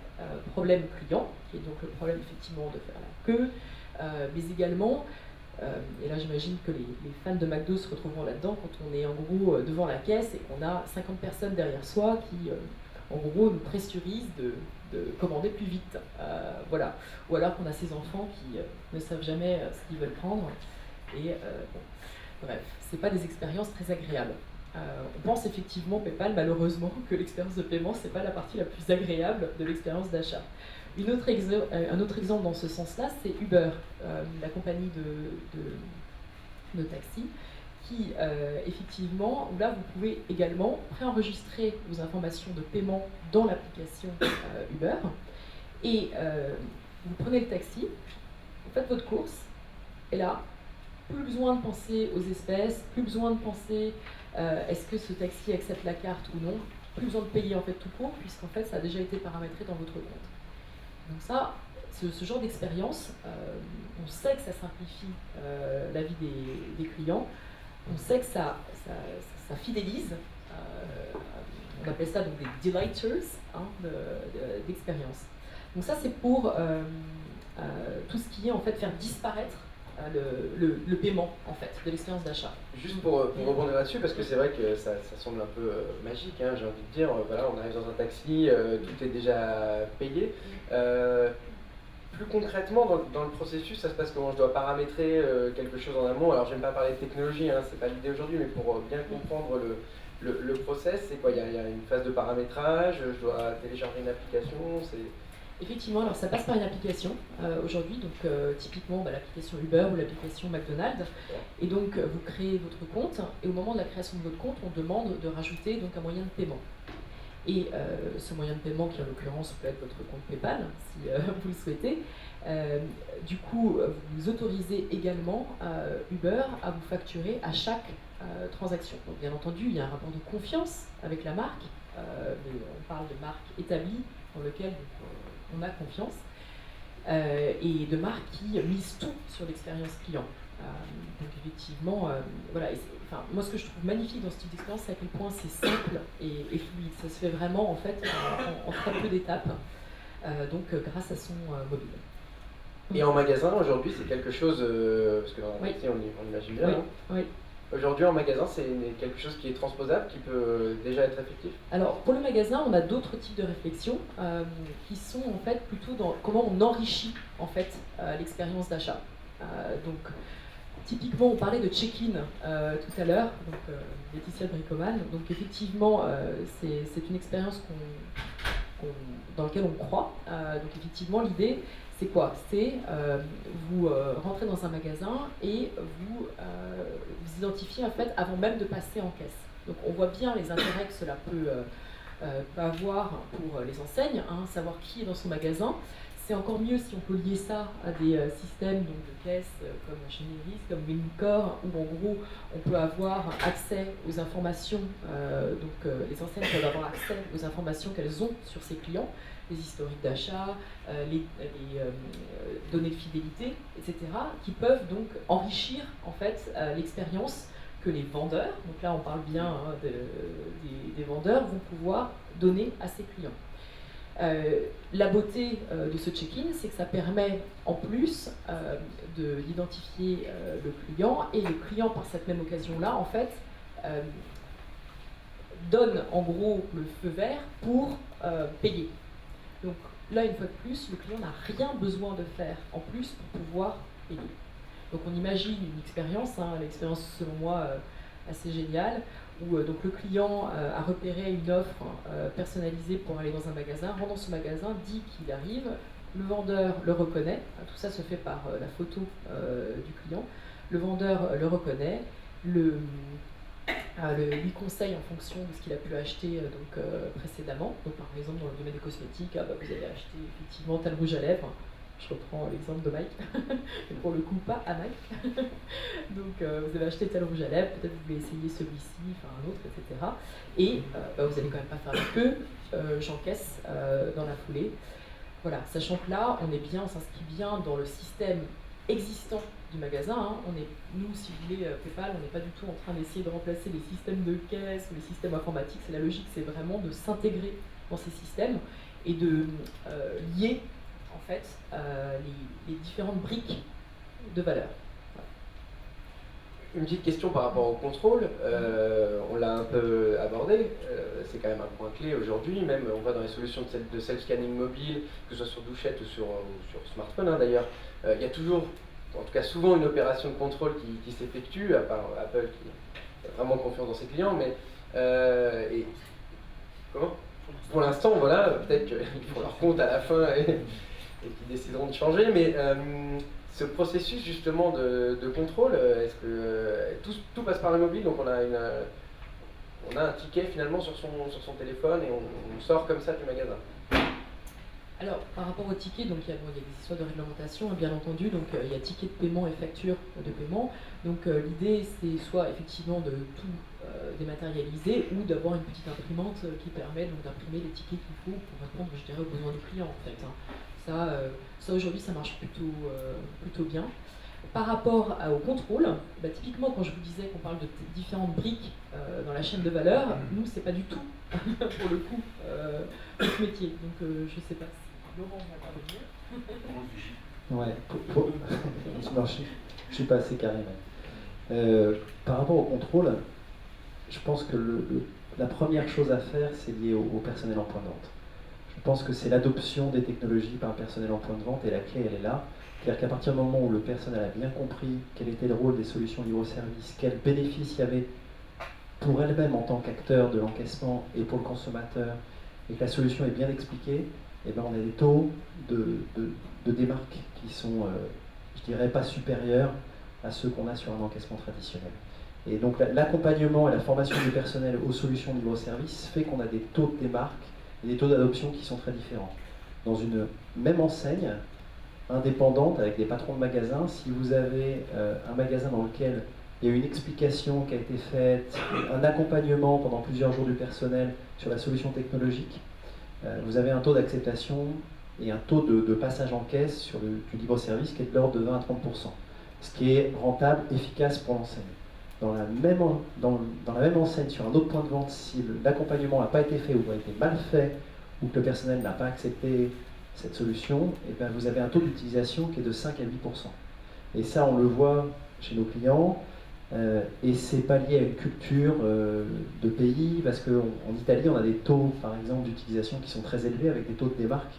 problème client, qui est donc le problème effectivement de faire la queue, mais également, et là j'imagine que les fans de McDo se retrouveront là-dedans, quand on est en gros devant la caisse et qu'on a 50 personnes derrière soi qui en gros nous pressurisent de commander plus vite. Voilà. Ou alors qu'on a ces enfants qui ne savent jamais ce qu'ils veulent prendre. Et bref, c'est pas des expériences très agréables. On pense effectivement, PayPal, malheureusement, que l'expérience de paiement, c'est pas la partie la plus agréable de l'expérience d'achat. Un autre exemple dans ce sens-là, c'est Uber, la compagnie de taxi, qui effectivement, où là vous pouvez également préenregistrer vos informations de paiement dans l'application Uber, et vous prenez le taxi, vous faites votre course, et là, plus besoin de penser aux espèces, plus besoin de penser est-ce que ce taxi accepte la carte ou non, plus besoin de payer en fait tout court, puisqu'en fait ça a déjà été paramétré dans votre compte. Donc ça, ce genre d'expérience, on sait que ça simplifie la vie des clients, on sait que ça fidélise on appelle ça donc des delighters d'expérience. Donc ça c'est pour tout ce qui est en fait faire disparaître le paiement en fait de l'expérience d'achat. Juste pour rebondir là-dessus, parce que c'est vrai que ça semble un peu magique, hein, j'ai envie de dire, voilà, on arrive dans un taxi, tout est déjà payé. Plus concrètement, dans le processus, ça se passe comment? Je dois paramétrer quelque chose en amont. Alors, j'aime pas parler de technologie, hein, c'est pas l'idée aujourd'hui, mais pour bien comprendre le process, c'est quoi? Il y a une phase de paramétrage, je dois télécharger une application, c'est... Effectivement, alors ça passe par une application aujourd'hui, donc typiquement l'application Uber ou l'application McDonald's. Et donc vous créez votre compte, et au moment de la création de votre compte, on demande de rajouter donc un moyen de paiement. Et ce moyen de paiement, qui en l'occurrence peut être votre compte PayPal, si vous le souhaitez, du coup vous autorisez également Uber à vous facturer à chaque transaction. Donc bien entendu, il y a un rapport de confiance avec la marque, mais on parle de marque établie dans lequel on a confiance, et de marques qui misent tout sur l'expérience client. Donc effectivement, voilà. Moi, ce que je trouve magnifique dans ce type d'expérience, c'est à quel point c'est simple et fluide. Ça se fait vraiment en fait en très peu d'étapes, donc grâce à son mobile. Et en magasin, aujourd'hui, c'est quelque chose, parce que dans la taxi, on imagine bien, oui. hein. Oui. Aujourd'hui, en magasin, c'est quelque chose qui est transposable, qui peut déjà être effectif? Alors, pour le magasin, on a d'autres types de réflexions qui sont en fait plutôt dans comment on enrichit en fait l'expérience d'achat. Donc, typiquement, on parlait de check-in tout à l'heure, donc Laetitia de Bricoman. Donc, effectivement, c'est une expérience dans laquelle on croit. Donc, effectivement, l'idée, c'est quoi? C'est vous rentrez dans un magasin et vous vous identifiez en fait avant même de passer en caisse. Donc on voit bien les intérêts que cela peut avoir pour les enseignes, hein, savoir qui est dans son magasin. C'est encore mieux si on peut lier ça à des systèmes donc, de caisse comme chez Niris, comme Minicore, où en gros on peut avoir accès aux informations, les enseignes peuvent avoir accès aux informations qu'elles ont sur ses clients, les historiques d'achat, les données de fidélité, etc., qui peuvent donc enrichir en fait l'expérience que les vendeurs, donc là on parle bien des vendeurs, vont pouvoir donner à ses clients. La beauté de ce check-in, c'est que ça permet en plus d'identifier le client, et le client par cette même occasion-là en fait donne en gros le feu vert pour payer. Donc là, une fois de plus, le client n'a rien besoin de faire en plus pour pouvoir payer. Donc on imagine une expérience, l'expérience selon moi assez géniale, où donc le client a repéré une offre personnalisée pour aller dans un magasin, rentre dans ce magasin, dit qu'il arrive, le vendeur le reconnaît, tout ça se fait par la photo du client, le vendeur le reconnaît, lui conseille en fonction de ce qu'il a pu acheter précédemment. Donc par exemple dans le domaine des cosmétiques, vous avez acheté effectivement tel rouge à lèvres, je reprends l'exemple de Mike, mais pour le coup pas à Mike. Donc vous avez acheté tel rouge à lèvres, peut-être vous voulez essayer celui-ci, enfin un autre, etc. Et vous allez quand même pas faire la queue, j'encaisse dans la foulée. Voilà, sachant que là on s'inscrit bien dans le système existant du magasin, hein. Nous, si vous voulez, PayPal, on n'est pas du tout en train d'essayer de remplacer les systèmes de caisse ou les systèmes informatiques. C'est la logique, c'est vraiment de s'intégrer dans ces systèmes et de lier en fait les différentes briques de valeur. Une petite question par rapport au contrôle, on l'a un peu abordé, c'est quand même un point clé aujourd'hui, même on va dans les solutions de self-scanning mobile, que ce soit sur douchette ou sur smartphone, hein, d'ailleurs, il y a toujours, en tout cas souvent, une opération de contrôle qui s'effectue, à part Apple qui a vraiment confiance dans ses clients, mais comment? Pour l'instant, voilà, peut-être qu'ils font leur compte à la fin et qu'ils décideront de changer, mais ce processus justement de contrôle, est-ce que tout passe par le mobile, donc on a un ticket finalement sur son téléphone et on sort comme ça du magasin? Alors, par rapport au ticket, donc il y a des histoires de réglementation, bien entendu, donc il y a ticket de paiement et facture de paiement. Donc l'idée, c'est soit effectivement de tout dématérialiser ou d'avoir une petite imprimante qui permet donc d'imprimer les tickets qu'il faut pour répondre, je dirais, aux besoins du client en fait. Ça aujourd'hui, ça marche plutôt bien. Par rapport au contrôle, typiquement quand je vous disais qu'on parle de différentes briques dans la chaîne de valeur, nous c'est pas du tout pour le coup notre métier. Donc je sais pas si Laurent va intervenir. Ouais, non, je suis pas assez carré. Par rapport au contrôle, je pense que la première chose à faire, c'est lié au personnel en point de vente. Je pense que c'est l'adoption des technologies par le personnel en point de vente et la clé, elle est là. C'est-à-dire qu'à partir du moment où le personnel a bien compris quel était le rôle des solutions libre-service, quels bénéfices il y avait pour elle-même en tant qu'acteur de l'encaissement et pour le consommateur, et que la solution est bien expliquée, eh ben on a des taux de démarque qui sont, je dirais, pas supérieurs à ceux qu'on a sur un encaissement traditionnel. Et donc l'accompagnement et la formation du personnel aux solutions libre-service fait qu'on a des taux de démarque et des taux d'adoption qui sont très différents. Dans une même enseigne, indépendante, avec des patrons de magasins, si vous avez un magasin dans lequel il y a une explication qui a été faite, un accompagnement pendant plusieurs jours du personnel sur la solution technologique, vous avez un taux d'acceptation et un taux de passage en caisse sur du libre-service qui est de l'ordre de 20 à 30%, ce qui est rentable, efficace pour l'enseigne. Dans la même enseigne, sur un autre point de vente, si l'accompagnement n'a pas été fait ou a été mal fait, ou que le personnel n'a pas accepté cette solution, et bien vous avez un taux d'utilisation qui est de 5 à 8%. Et ça, on le voit chez nos clients, et c'est pas lié à une culture de pays, parce qu'en Italie, on a des taux, par exemple, d'utilisation qui sont très élevés, avec des taux de démarque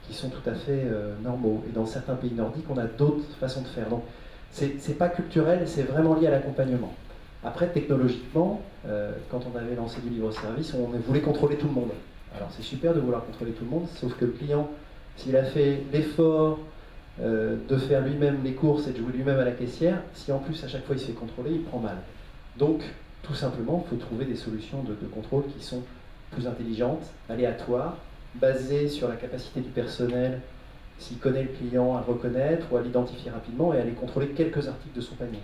qui sont tout à fait normaux. Et dans certains pays nordiques, on a d'autres façons de faire. Donc, c'est pas culturel, c'est vraiment lié à l'accompagnement. Après, technologiquement, quand on avait lancé du libre-service, on voulait contrôler tout le monde. Alors c'est super de vouloir contrôler tout le monde, sauf que le client, s'il a fait l'effort de faire lui-même les courses et de jouer lui-même à la caissière, si en plus à chaque fois il se fait contrôler, il prend mal. Donc, tout simplement, il faut trouver des solutions de contrôle qui sont plus intelligentes, aléatoires, basées sur la capacité du personnel, s'il connaît le client, à le reconnaître ou à l'identifier rapidement et à aller contrôler quelques articles de son panier.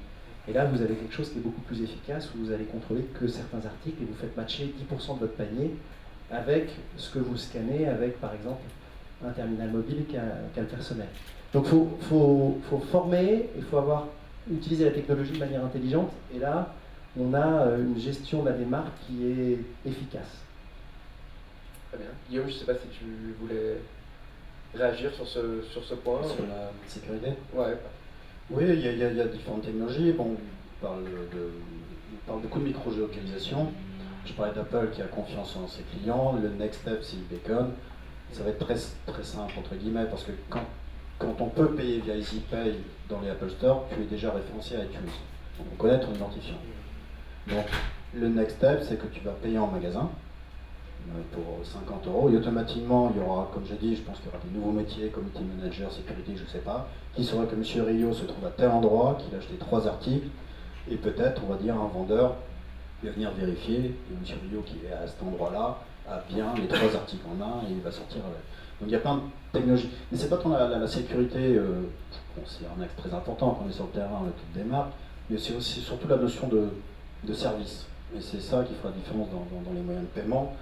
Et là, vous avez quelque chose qui est beaucoup plus efficace, où vous allez contrôler que certains articles et vous faites matcher 10% de votre panier avec ce que vous scannez, avec par exemple un terminal mobile qu'a le personnel. Donc il faut former, il faut utiliser la technologie de manière intelligente, et là, on a une gestion de la démarque qui est efficace. Très bien. Guillaume, je ne sais pas si tu voulais réagir sur ce point. Sur la sécurité. Ouais. Oui, il y a différentes technologies. Bon, on parle beaucoup de micro-géolocalisation. Je parlais d'Apple qui a confiance en ses clients. Le next step, c'est Beacon. Ça va être très, très simple, entre guillemets, parce que quand on peut payer via EasyPay dans les Apple Store, tu es déjà référencé à iTunes. Donc on connaît ton identifiant. Donc le next step, c'est que tu vas payer en magasin pour 50 € et automatiquement il y aura, comme j'ai dit, je pense qu'il y aura des nouveaux métiers, community manager, sécurité, je ne sais pas, qui saura que M. Rio se trouve à tel endroit, qu'il a acheté 3 articles, et peut-être, on va dire, un vendeur va venir vérifier, et M. Rio qui est à cet endroit-là a bien les 3 articles en main et il va sortir avec. Donc il y a plein de technologies. Mais c'est pas tant la sécurité, bon, c'est un axe très important quand on est sur le terrain avec toutes des marques, mais c'est aussi surtout la notion de service. Et c'est ça qui fera la différence dans les moyens de paiement.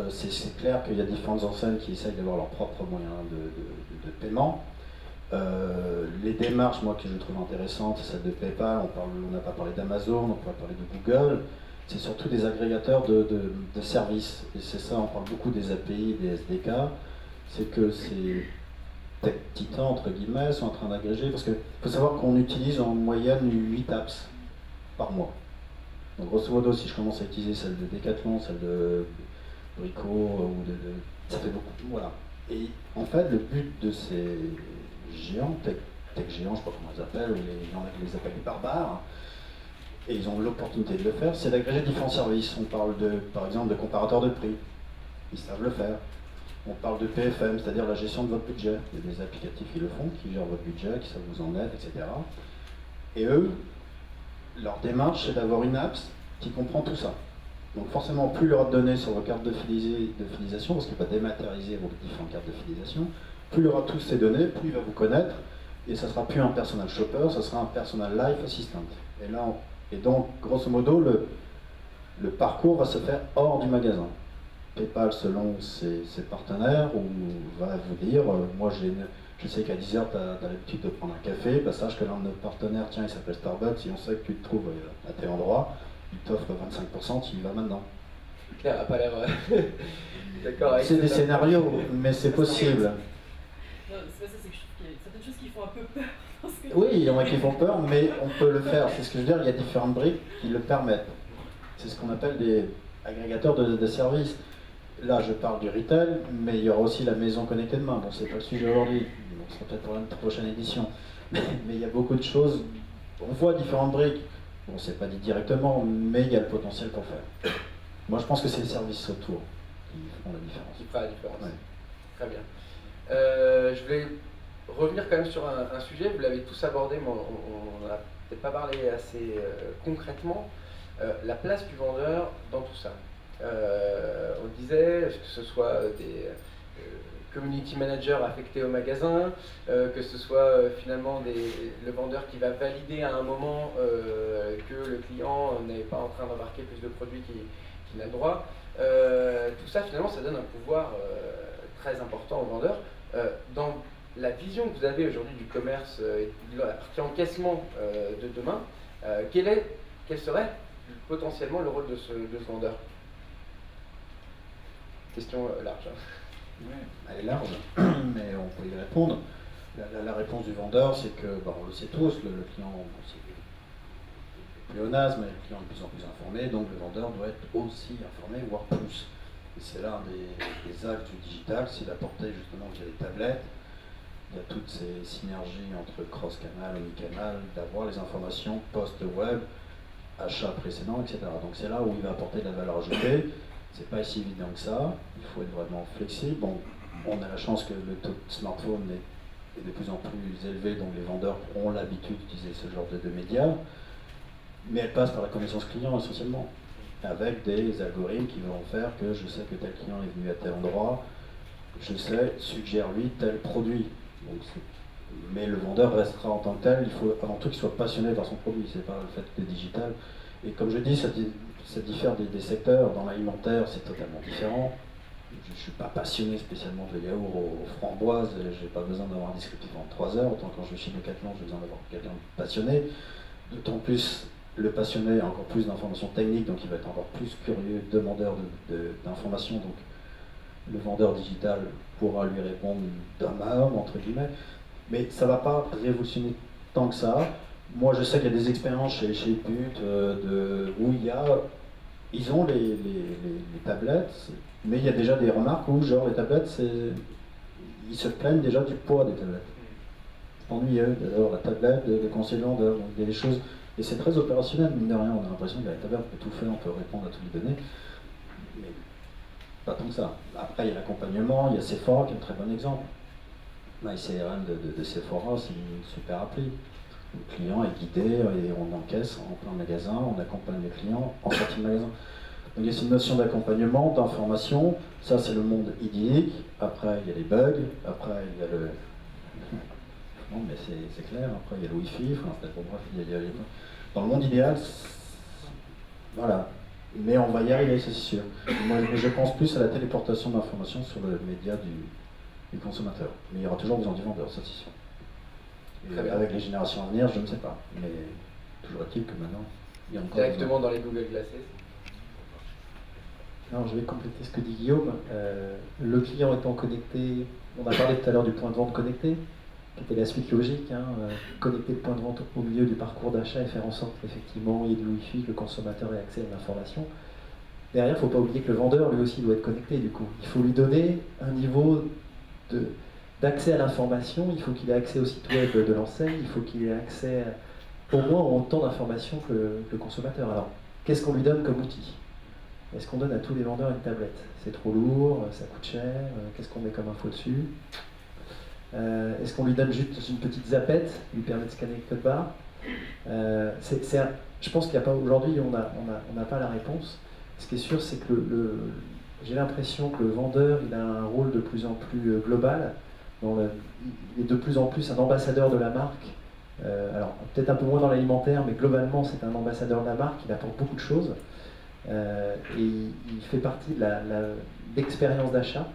C'est clair qu'il y a différentes enseignes qui essayent d'avoir leurs propres moyens de paiement. Les démarches, moi, que je trouve intéressantes, c'est celle de PayPal. On n'a pas parlé d'Amazon, on pourrait parler de Google. C'est surtout des agrégateurs de services. Et c'est ça, on parle beaucoup des API, des SDK. C'est que ces tech titans, entre guillemets, sont en train d'agréger. Parce qu'il faut savoir qu'on utilise en moyenne 8 apps par mois. Donc, grosso modo, si je commence à utiliser celle de Decathlon, celle de Brico, ça fait beaucoup. Voilà. Et en fait, le but de ces géants, tech géants, je ne sais pas comment ils appellent, ou il y en a qui les appellent les barbares, et ils ont l'opportunité de le faire, c'est d'agréger différents services. On parle par exemple de comparateurs de prix, ils savent le faire. On parle de PFM, c'est-à-dire la gestion de votre budget. Il y a des applicatifs qui le font, qui gèrent votre budget, qui savent vous en être, etc. Et eux, leur démarche, c'est d'avoir une app qui comprend tout ça. Donc forcément, plus il aura de données sur vos cartes de fidélisation, parce qu'il va dématérialiser vos différentes cartes de fidélisation, plus il aura toutes ces données, plus il va vous connaître, et ça ne sera plus un personal shopper, ça sera un personal life assistant. Et donc, grosso modo, le parcours va se faire hors du magasin. PayPal, selon ses partenaires, va vous dire, moi Je sais qu'à 10h, tu as l'habitude de prendre un café, bah, sache que l'un de nos partenaires, tiens, il s'appelle Starbucks, si on sait que tu te trouves à tel endroit, il t'offre 25%, tu y vas maintenant. Claire n'a pas l'air d'accord avec C'est des ça. scénarios, mais c'est possible. Non, c'est pas ça, c'est que je trouve qu'il y a certaines choses qui font un peu peur. Parce que... Oui, il y en a qui font peur, mais on peut le faire. C'est ce que je veux dire, il y a différentes briques qui le permettent. C'est ce qu'on appelle des agrégateurs de services. Là, je parle du retail, mais il y aura aussi la maison connectée demain. Bon, c'est pas le sujet aujourd'hui, donc ce sera peut-être pour la prochaine édition. Mais il y a beaucoup de choses. On voit différentes briques. Bon, c'est pas dit directement, mais il y a le potentiel pour faire. Moi, je pense que c'est les services autour qui font la différence. Qui fera la différence. Ouais. Très bien. Je vais revenir quand même sur un sujet, vous l'avez tous abordé, mais on n'a peut-être pas parlé assez concrètement. La place du vendeur dans tout ça. On disait que ce soit des community managers affectés au magasin, que ce soit finalement le vendeur qui va valider à un moment que le client n'est pas en train d'embarquer plus de produits qu'il n'a le droit. Tout ça finalement ça donne un pouvoir très important au vendeur. Dans la vision que vous avez aujourd'hui du commerce et de la partie encaissement de demain, quel serait potentiellement le rôle de ce vendeur? Question large. Ouais, elle est large, mais on peut y répondre. La réponse du vendeur, c'est que, on le sait tous, le client, c'est le pléonasme, mais le client est de plus en plus informé, donc le vendeur doit être aussi informé, voire plus. Et c'est là un des axes du digital, c'est d'apporter justement via les tablettes, il y a toutes ces synergies entre cross-canal, omni-canal, d'avoir les informations post-web, achat précédent, etc. Donc c'est là où il va apporter de la valeur ajoutée. C'est pas si évident que ça, il faut être vraiment flexible. Bon, on a la chance que le taux de smartphone est de plus en plus élevé, donc les vendeurs ont l'habitude d'utiliser ce genre de médias, mais elle passe par la connaissance client essentiellement, avec des algorithmes qui vont faire que je sais que tel client est venu à tel endroit, je sais, suggère-lui tel produit. Donc, mais le vendeur restera en tant que tel, il faut avant tout qu'il soit passionné par son produit, c'est pas le fait que c'est digital. Et comme je dis, ça diffère des secteurs. Dans l'alimentaire, c'est totalement différent. Je ne suis pas passionné spécialement de yaourt aux framboises, je n'ai pas besoin d'avoir un descriptif en 3 heures. Autant quand je suis chez Decathlon, j'ai besoin d'avoir quelqu'un de passionné. D'autant plus, le passionné a encore plus d'informations techniques, donc il va être encore plus curieux, demandeur d'informations. Donc le vendeur digital pourra lui répondre d'homme à homme, entre guillemets. Mais ça ne va pas révolutionner tant que ça. Moi, je sais qu'il y a des expériences chez Put où ils ont les tablettes, mais il y a déjà des remarques où, genre, les tablettes, ils se plaignent déjà du poids des tablettes. C'est ennuyeux d'avoir la tablette, de conseiller vendeur. Donc, il y a des choses, et c'est très opérationnel, mine de rien. On a l'impression qu'avec la tablette, on peut tout faire, on peut répondre à toutes les données, mais pas tant que ça. Après, il y a l'accompagnement, il y a Sephora qui est un très bon exemple. MyCRM de Sephora, c'est une super appli. Le client est guidé et on encaisse en plein magasin, on accompagne le client en sortie de magasin. Donc il y a cette notion d'accompagnement, d'information, ça c'est le monde idyllique. Après il y a les bugs, après il y a le... Non mais c'est clair, après il y a le Wi-Fi, dans le monde idéal, voilà. Mais on va y arriver, c'est sûr. Moi je pense plus à la téléportation d'informations sur le média du consommateur. Mais il y aura toujours besoin du vendeur, ça c'est sûr. Et avec les générations à venir, je ne sais pas. Mais toujours est-il que maintenant, il y a encore Directement dans les Google Glasses. Alors, je vais compléter ce que dit Guillaume. Le client étant connecté, on a parlé tout à l'heure du point de vente connecté, qui était la suite logique, connecter le point de vente au milieu du parcours d'achat et faire en sorte qu'effectivement il y ait du Wi-Fi, que le consommateur ait accès à l'information. Derrière, il ne faut pas oublier que le vendeur, lui aussi, doit être connecté du coup. Il faut lui donner un niveau d'accès à l'information, il faut qu'il ait accès au site web de l'enseigne, il faut qu'il ait accès au moins autant d'informations que le consommateur. Alors, qu'est-ce qu'on lui donne comme outil? Est-ce qu'on donne à tous les vendeurs une tablette? C'est trop lourd, ça coûte cher, qu'est-ce qu'on met comme info dessus? Est-ce qu'on lui donne juste une petite zappette, lui permet de scanner le code barre? Je pense qu'il n'y a pas, aujourd'hui, on n'a pas la réponse. Ce qui est sûr, c'est que j'ai l'impression que le vendeur, il a un rôle de plus en plus global. Il est de plus en plus un ambassadeur de la marque. Alors, peut-être un peu moins dans l'alimentaire, mais globalement, c'est un ambassadeur de la marque. Il apporte beaucoup de choses. Et il fait partie de l'expérience d'achat.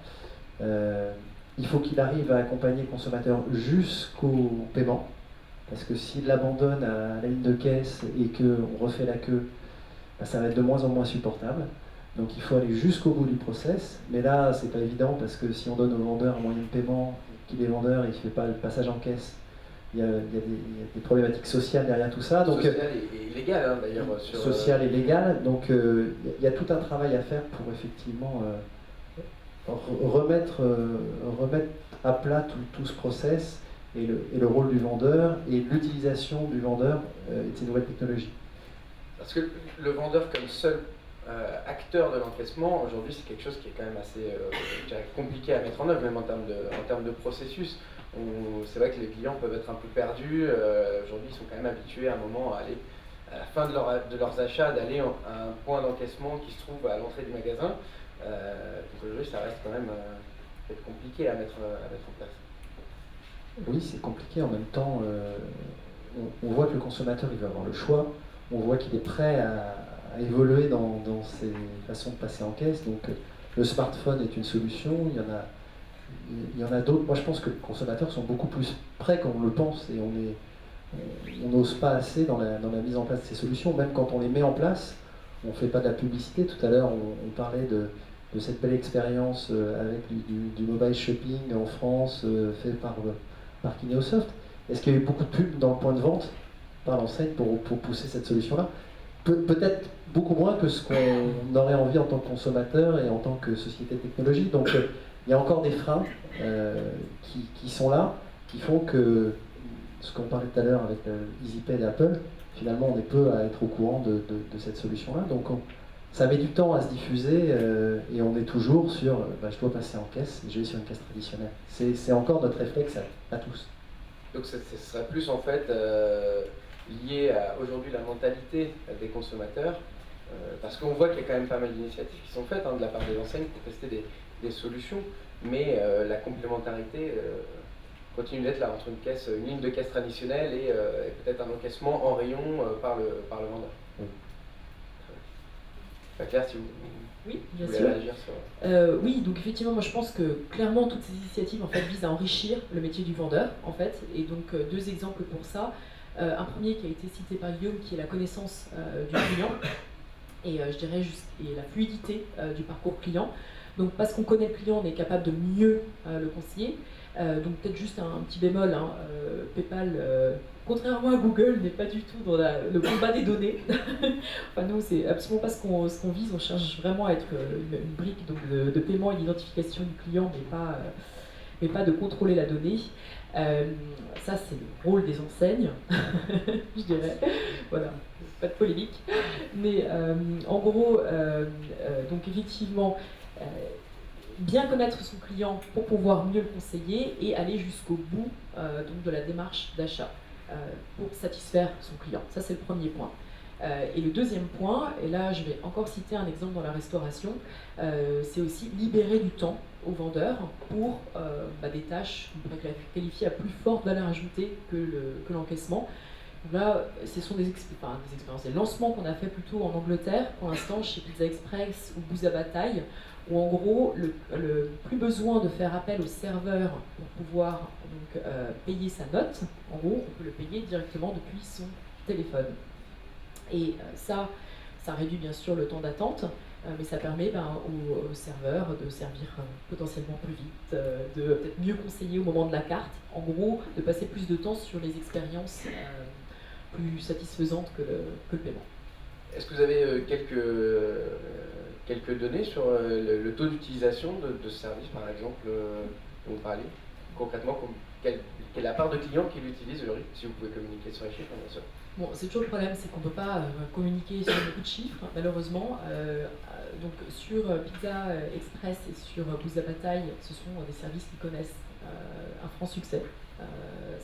il faut qu'il arrive à accompagner le consommateur jusqu'au paiement, parce que s'il l'abandonne à la ligne de caisse et qu'on refait la queue, ben, ça va être de moins en moins supportable. Donc il faut aller jusqu'au bout du process, mais là c'est pas évident parce que si on donne au vendeur un moyen de paiement, qu'il est vendeur et qu'il ne fait pas le passage en caisse, il y a des problématiques sociales derrière tout ça. Donc, social et illégal hein, d'ailleurs. Social et légal, donc il y a tout un travail à faire pour effectivement remettre à plat tout ce process et le rôle du vendeur et l'utilisation du vendeur et de ces nouvelles technologies. Parce que le vendeur comme seul acteur de l'encaissement, aujourd'hui c'est quelque chose qui est quand même assez je dirais, compliqué à mettre en œuvre, même en termes de processus. C'est vrai que les clients peuvent être un peu perdus, aujourd'hui ils sont quand même habitués à un moment à aller à la fin de leurs achats d'aller à un point d'encaissement qui se trouve à l'entrée du magasin. Donc aujourd'hui ça reste quand même peut-être compliqué à mettre en place. Oui, c'est compliqué. En même temps, on voit que le consommateur il va avoir le choix, on voit qu'il est prêt à évoluer dans ses façons de passer en caisse. Donc le smartphone est une solution, il y en a d'autres. Moi je pense que les consommateurs sont beaucoup plus prêts qu'on le pense et on n'ose pas assez dans la mise en place de ces solutions. Même quand on les met en place, on ne fait pas de la publicité. Tout à l'heure on parlait de cette belle expérience avec du mobile shopping en France fait par Kineosoft. Est-ce qu'il y a eu beaucoup de pubs dans le point de vente par l'enseigne pour pousser cette solution-là? Peut-être beaucoup moins que ce qu'on aurait envie en tant que consommateur et en tant que société de technologie. Donc il y a encore des freins qui sont là, qui font que ce qu'on parlait tout à l'heure avec EasyPay et Apple, finalement on est peu à être au courant de cette solution-là. Donc ça met du temps à se diffuser et on est toujours sur je dois passer en caisse et je vais sur une caisse traditionnelle. C'est encore notre réflexe à tous. Donc ce serait plus en fait lié à aujourd'hui la mentalité des consommateurs, parce qu'on voit qu'il y a quand même pas mal d'initiatives qui sont faites de la part des enseignes pour tester des solutions, mais la complémentarité continue d'être là entre une ligne de caisse traditionnelle et peut-être un encaissement en rayon par le vendeur. Oui. Claire, si vous oui, bien voulez sûr. réagir sur... Oui, donc effectivement, moi je pense que clairement toutes ces initiatives en fait visent à enrichir le métier du vendeur en fait, et donc deux exemples pour ça. Un premier qui a été cité par Guillaume, qui est la connaissance du client et je dirais et la fluidité du parcours client. Donc parce qu'on connaît le client, on est capable de mieux le conseiller. Donc peut-être juste un petit bémol, PayPal, contrairement à Google, n'est pas du tout dans le combat des données. Enfin nous, c'est absolument pas ce qu'on vise, on cherche vraiment à être une brique donc, de paiement et d'identification du client, mais pas de contrôler la donnée. Ça c'est le rôle des enseignes, je dirais, voilà, pas de polémique. Mais en gros, donc effectivement, bien connaître son client pour pouvoir mieux le conseiller et aller jusqu'au bout donc de la démarche d'achat pour satisfaire son client. Ça c'est le premier point. Et le deuxième point, et là je vais encore citer un exemple dans la restauration, c'est aussi libérer du temps aux vendeurs pour des tâches qu'on pourrait qualifier à plus forte valeur ajoutée que l'encaissement. Donc là, ce sont des expériences, des lancements qu'on a fait plutôt en Angleterre, pour l'instant chez Pizza Express ou Bouza Bataille, où en gros, plus besoin de faire appel au serveur pour pouvoir donc, payer sa note. En gros, on peut le payer directement depuis son téléphone. Et ça réduit bien sûr le temps d'attente, mais ça permet aux serveurs de servir potentiellement plus vite, de peut-être mieux conseiller au moment de la carte. En gros, de passer plus de temps sur les expériences plus satisfaisantes que le paiement. Est-ce que vous avez quelques données sur le taux d'utilisation de ce service, par exemple, dont vous parliez? Concrètement, quelle est la part de clients qui l'utilisent aujourd'hui? Si vous pouvez communiquer sur les chiffres, bien sûr. Bon, c'est toujours le problème, c'est qu'on ne peut pas communiquer sur beaucoup de chiffres, malheureusement. Donc sur Pizza Express et sur Bouza Bataille, ce sont des services qui connaissent un franc succès.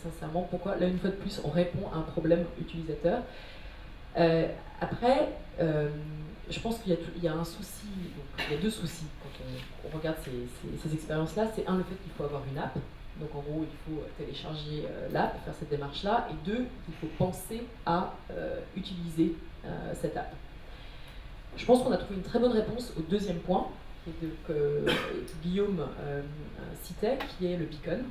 Sincèrement, pourquoi? Là, une fois de plus, on répond à un problème utilisateur. Après, je pense qu'il y a un souci, donc il y a deux soucis quand on regarde ces expériences-là. C'est un, le fait qu'il faut avoir une app. Donc en gros, il faut télécharger l'app, faire cette démarche-là. Et deux, il faut penser à utiliser cette app. Je pense qu'on a trouvé une très bonne réponse au deuxième point. et Guillaume citait, qui est le beacon.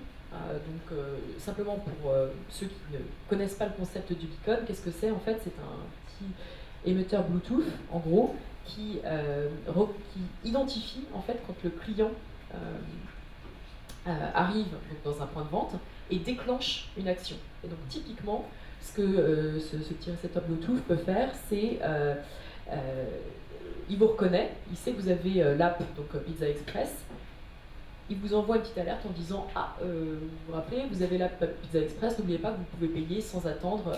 Simplement pour ceux qui ne connaissent pas le concept du beacon, qu'est-ce que c'est en fait? C'est un petit émetteur Bluetooth, en gros, qui identifie en fait quand le client arrive donc, dans un point de vente et déclenche une action. Et donc typiquement, ce que ce petit récepteur Bluetooth peut faire, c'est il vous reconnaît, il sait que vous avez l'app donc Pizza Express. Il vous envoie une petite alerte en disant « Ah, vous vous rappelez, vous avez l'app Pizza Express, n'oubliez pas que vous pouvez payer sans attendre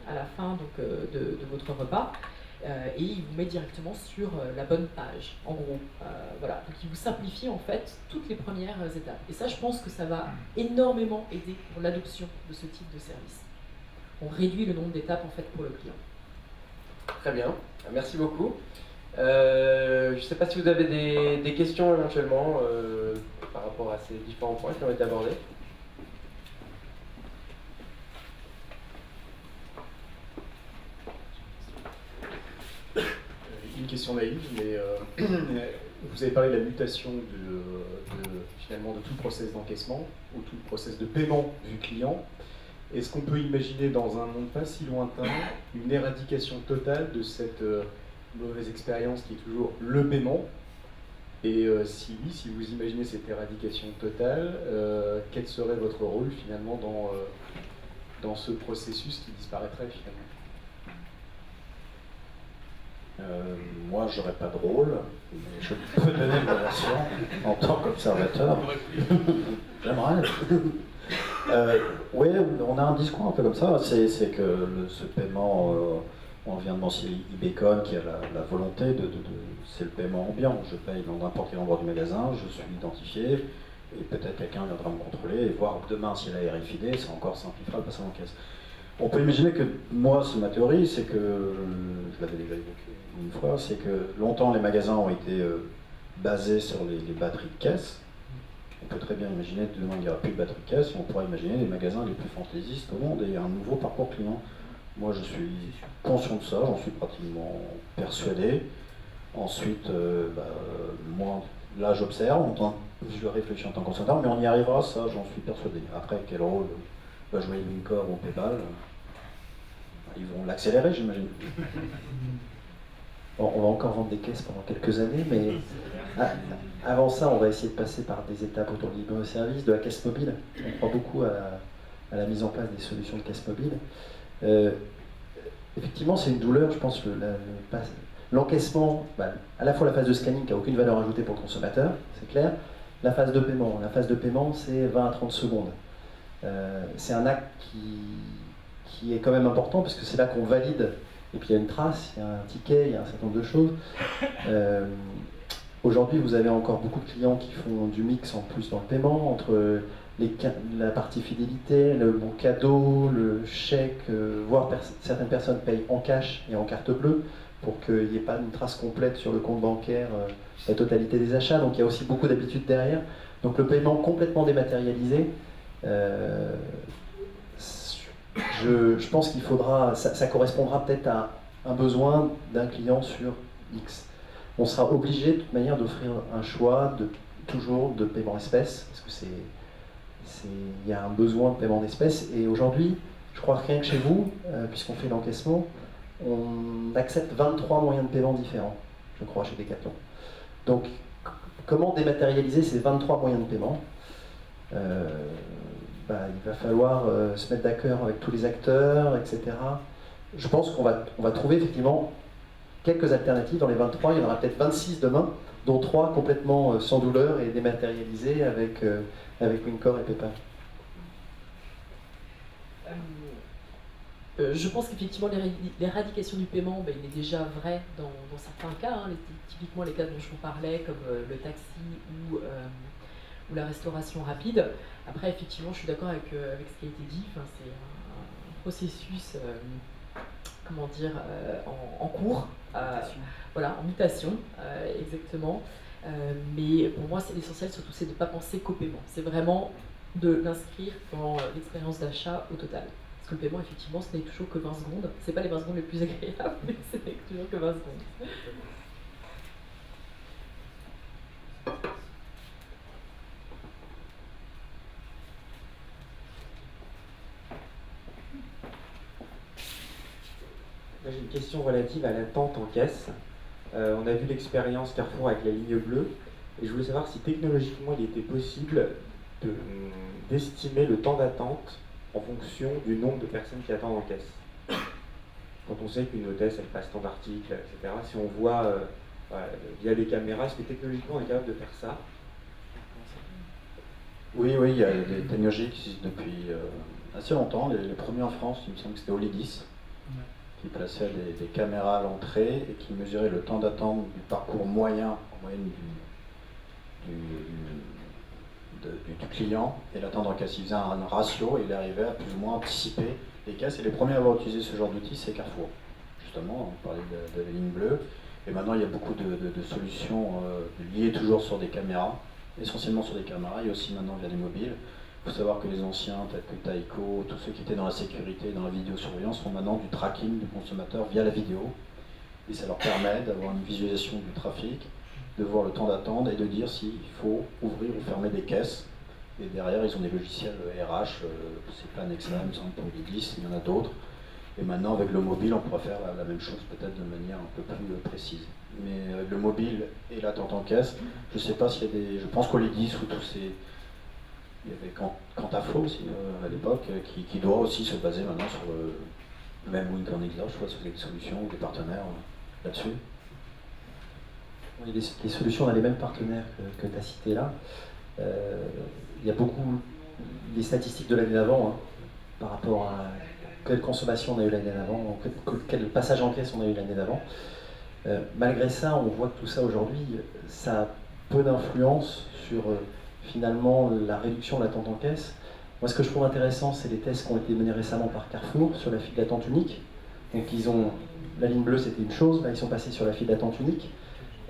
à la fin donc, de votre repas. » Et il vous met directement sur la bonne page, en gros. Voilà. Donc il vous simplifie en fait toutes les premières étapes. Et ça, je pense que ça va énormément aider pour l'adoption de ce type de service. On réduit le nombre d'étapes en fait pour le client. Très bien, merci beaucoup. Je ne sais pas si vous avez des questions éventuellement par rapport à ces différents points qui ont été abordés. Une question naïve, mais vous avez parlé de la mutation finalement de tout le process d'encaissement ou tout le process de paiement du client. Est-ce qu'on peut imaginer dans un monde pas si lointain une éradication totale de cette mauvaise expérience qui est toujours le paiement? Et si oui, si vous imaginez cette éradication totale, quel serait votre rôle finalement dans ce processus qui disparaîtrait finalement? Moi, j'aurais pas de rôle, mais je peux donner ma version en tant qu'observateur. J'aimerais. Oui, on a un discours un peu comme ça. C'est que ce paiement, on vient de mentionner eBacon qui a la volonté c'est le paiement ambiant. Je paye dans n'importe quel endroit du magasin, je suis identifié, et peut-être quelqu'un viendra me contrôler et voir demain si la RFID, ça encore simplifiera le passage en caisse. On peut imaginer que, moi, c'est ma théorie, c'est que, je l'avais déjà évoqué une fois, c'est que longtemps les magasins ont été basés sur les batteries de caisse. On peut très bien imaginer que demain il n'y aura plus de batteries de caisse, et on pourra imaginer les magasins les plus fantaisistes au monde et un nouveau parcours client. Moi je suis conscient de ça, j'en suis pratiquement persuadé. Ensuite, moi, là j'observe, je réfléchis en tant que consommateur, mais on y arrivera, ça j'en suis persuadé. Après, quel rôle va jouer Wincor ou PayPal? Ils vont l'accélérer, j'imagine. Bon, on va encore vendre des caisses pendant quelques années, mais avant ça, on va essayer de passer par des étapes autour du libre-service, de la caisse mobile. On croit beaucoup à la mise en place des solutions de caisse mobile. Effectivement, c'est une douleur, je pense, l'encaissement, à la fois la phase de scanning qui n'a aucune valeur ajoutée pour le consommateur, c'est clair. La phase de paiement. La phase de paiement, c'est 20 à 30 secondes. C'est un acte qui est quand même important parce que c'est là qu'on valide. Et puis il y a une trace, il y a un ticket, il y a un certain nombre de choses. Aujourd'hui, vous avez encore beaucoup de clients qui font du mix en plus dans le paiement, entre la partie fidélité, le bon cadeau, le chèque, voire certaines personnes payent en cash et en carte bleue pour qu'il n'y ait pas une trace complète sur le compte bancaire, la totalité des achats. Donc il y a aussi beaucoup d'habitudes derrière. Donc le paiement complètement dématérialisé, je pense qu'il faudra, ça correspondra peut-être à un besoin d'un client sur X. On sera obligé de toute manière d'offrir un choix toujours de paiement espèce, parce que il y a un besoin de paiement d'espèces. Et aujourd'hui, je crois que rien que chez vous, puisqu'on fait l'encaissement, on accepte 23 moyens de paiement différents, je crois, chez Decathlon. Donc, comment dématérialiser ces 23 moyens de paiement? Il va falloir se mettre d'accord avec tous les acteurs, etc. Je pense qu'on va trouver effectivement quelques alternatives. Dans les 23, il y en aura peut-être 26 demain, dont 3 complètement sans douleur et dématérialisés avec Wincor et PayPal. Je pense qu'effectivement l'éradication du paiement, il est déjà vrai dans certains cas, hein, typiquement les cas dont je vous parlais, comme le taxi ou la restauration rapide. Après, effectivement, je suis d'accord avec ce qui a été dit. Enfin, c'est un processus, en cours, en mutation, exactement. Mais pour moi, c'est l'essentiel, surtout, c'est de ne pas penser qu'au paiement. C'est vraiment de l'inscrire dans l'expérience d'achat au total. Parce que le paiement, effectivement, ce n'est toujours que 20 secondes. Ce n'est pas les 20 secondes les plus agréables, mais ce n'est toujours que 20 secondes. Moi, j'ai une question relative à l'attente en caisse. On a vu l'expérience Carrefour avec la ligne bleue, et je voulais savoir si technologiquement il était possible d'estimer le temps d'attente en fonction du nombre de personnes qui attendent en caisse. Quand on sait qu'une hôtesse, elle passe tant d'articles, etc., si on voit via des caméras, est-ce que technologiquement on est capable de faire ça? Oui, oui, il y a des technologies qui existent depuis assez longtemps. Les premiers en France, il me semble que c'était Olidis, qui plaçait des caméras à l'entrée et qui mesurait le temps d'attente du parcours moyen, en moyenne du client et l'attente en caisse. Il faisait un ratio et il arrivait à plus ou moins anticiper les caisses. Et les premiers à avoir utilisé ce genre d'outil, c'est Carrefour. Justement, on parlait de la ligne bleue. Et maintenant, il y a beaucoup de solutions liées toujours sur des caméras, essentiellement sur des caméras, et aussi maintenant via des mobiles. Il faut savoir que les anciens, tels que Taiko, tous ceux qui étaient dans la sécurité, dans la vidéosurveillance, font maintenant du tracking du consommateur via la vidéo. Et ça leur permet d'avoir une visualisation du trafic, de voir le temps d'attente et de dire s'il faut ouvrir ou fermer des caisses. Et derrière, ils ont des logiciels RH, c'est Planexa, il me semble, pour les 10, il y en a d'autres. Et maintenant, avec le mobile, on pourra faire la même chose, peut-être de manière un peu plus précise. Mais avec le mobile et l'attente en caisse, je ne sais pas s'il y a des... Je pense qu'Olidis ou tous ces... Il y avait Quantaflo aussi à l'époque, qui doit aussi se baser maintenant sur même Wincornixor, je crois, sur des solutions ou des partenaires là-dessus. Oui, les solutions, on a les mêmes partenaires que tu as cités là. Il y a beaucoup des statistiques de l'année d'avant hein, par rapport à quelle consommation on a eu l'année d'avant, quel passage en caisse on a eu l'année d'avant. Malgré ça, on voit que tout ça aujourd'hui, ça a peu d'influence sur finalement la réduction de l'attente en caisse. Moi, ce que je trouve intéressant, c'est les tests qui ont été menés récemment par Carrefour sur la file d'attente unique. Donc, la ligne bleue, c'était une chose, là, ils sont passés sur la file d'attente unique.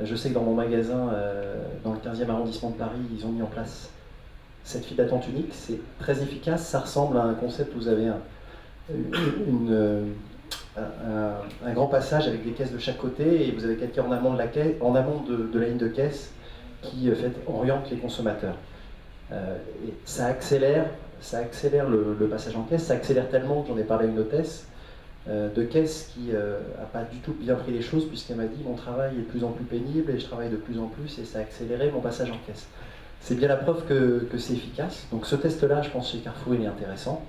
Je sais que dans mon magasin, dans le 15e arrondissement de Paris, ils ont mis en place cette file d'attente unique. C'est très efficace, ça ressemble à un concept où vous avez un grand passage avec des caisses de chaque côté et vous avez quelqu'un en amont de la ligne de caisse qui oriente les consommateurs. Et ça accélère le passage en caisse, ça accélère tellement que j'en ai parlé à une hôtesse de caisse qui n'a pas du tout bien pris les choses puisqu'elle m'a dit mon travail est de plus en plus pénible et je travaille de plus en plus et ça a accéléré mon passage en caisse. C'est bien la preuve que c'est efficace. Donc ce test-là, je pense chez Carrefour, il est intéressant.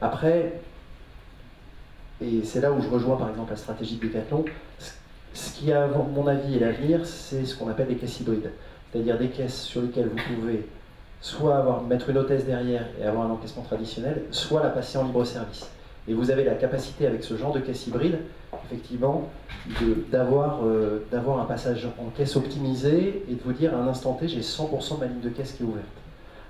Après, et c'est là où je rejoins par exemple la stratégie de Decathlon, ce qui à mon avis est l'avenir, c'est ce qu'on appelle les caisses hybrides. C'est-à-dire des caisses sur lesquelles vous pouvez soit mettre une hôtesse derrière et avoir un encaissement traditionnel, soit la passer en libre service. Et vous avez la capacité avec ce genre de caisse hybride, effectivement, d'avoir un passage en caisse optimisé et de vous dire à un instant T, j'ai 100% de ma ligne de caisse qui est ouverte.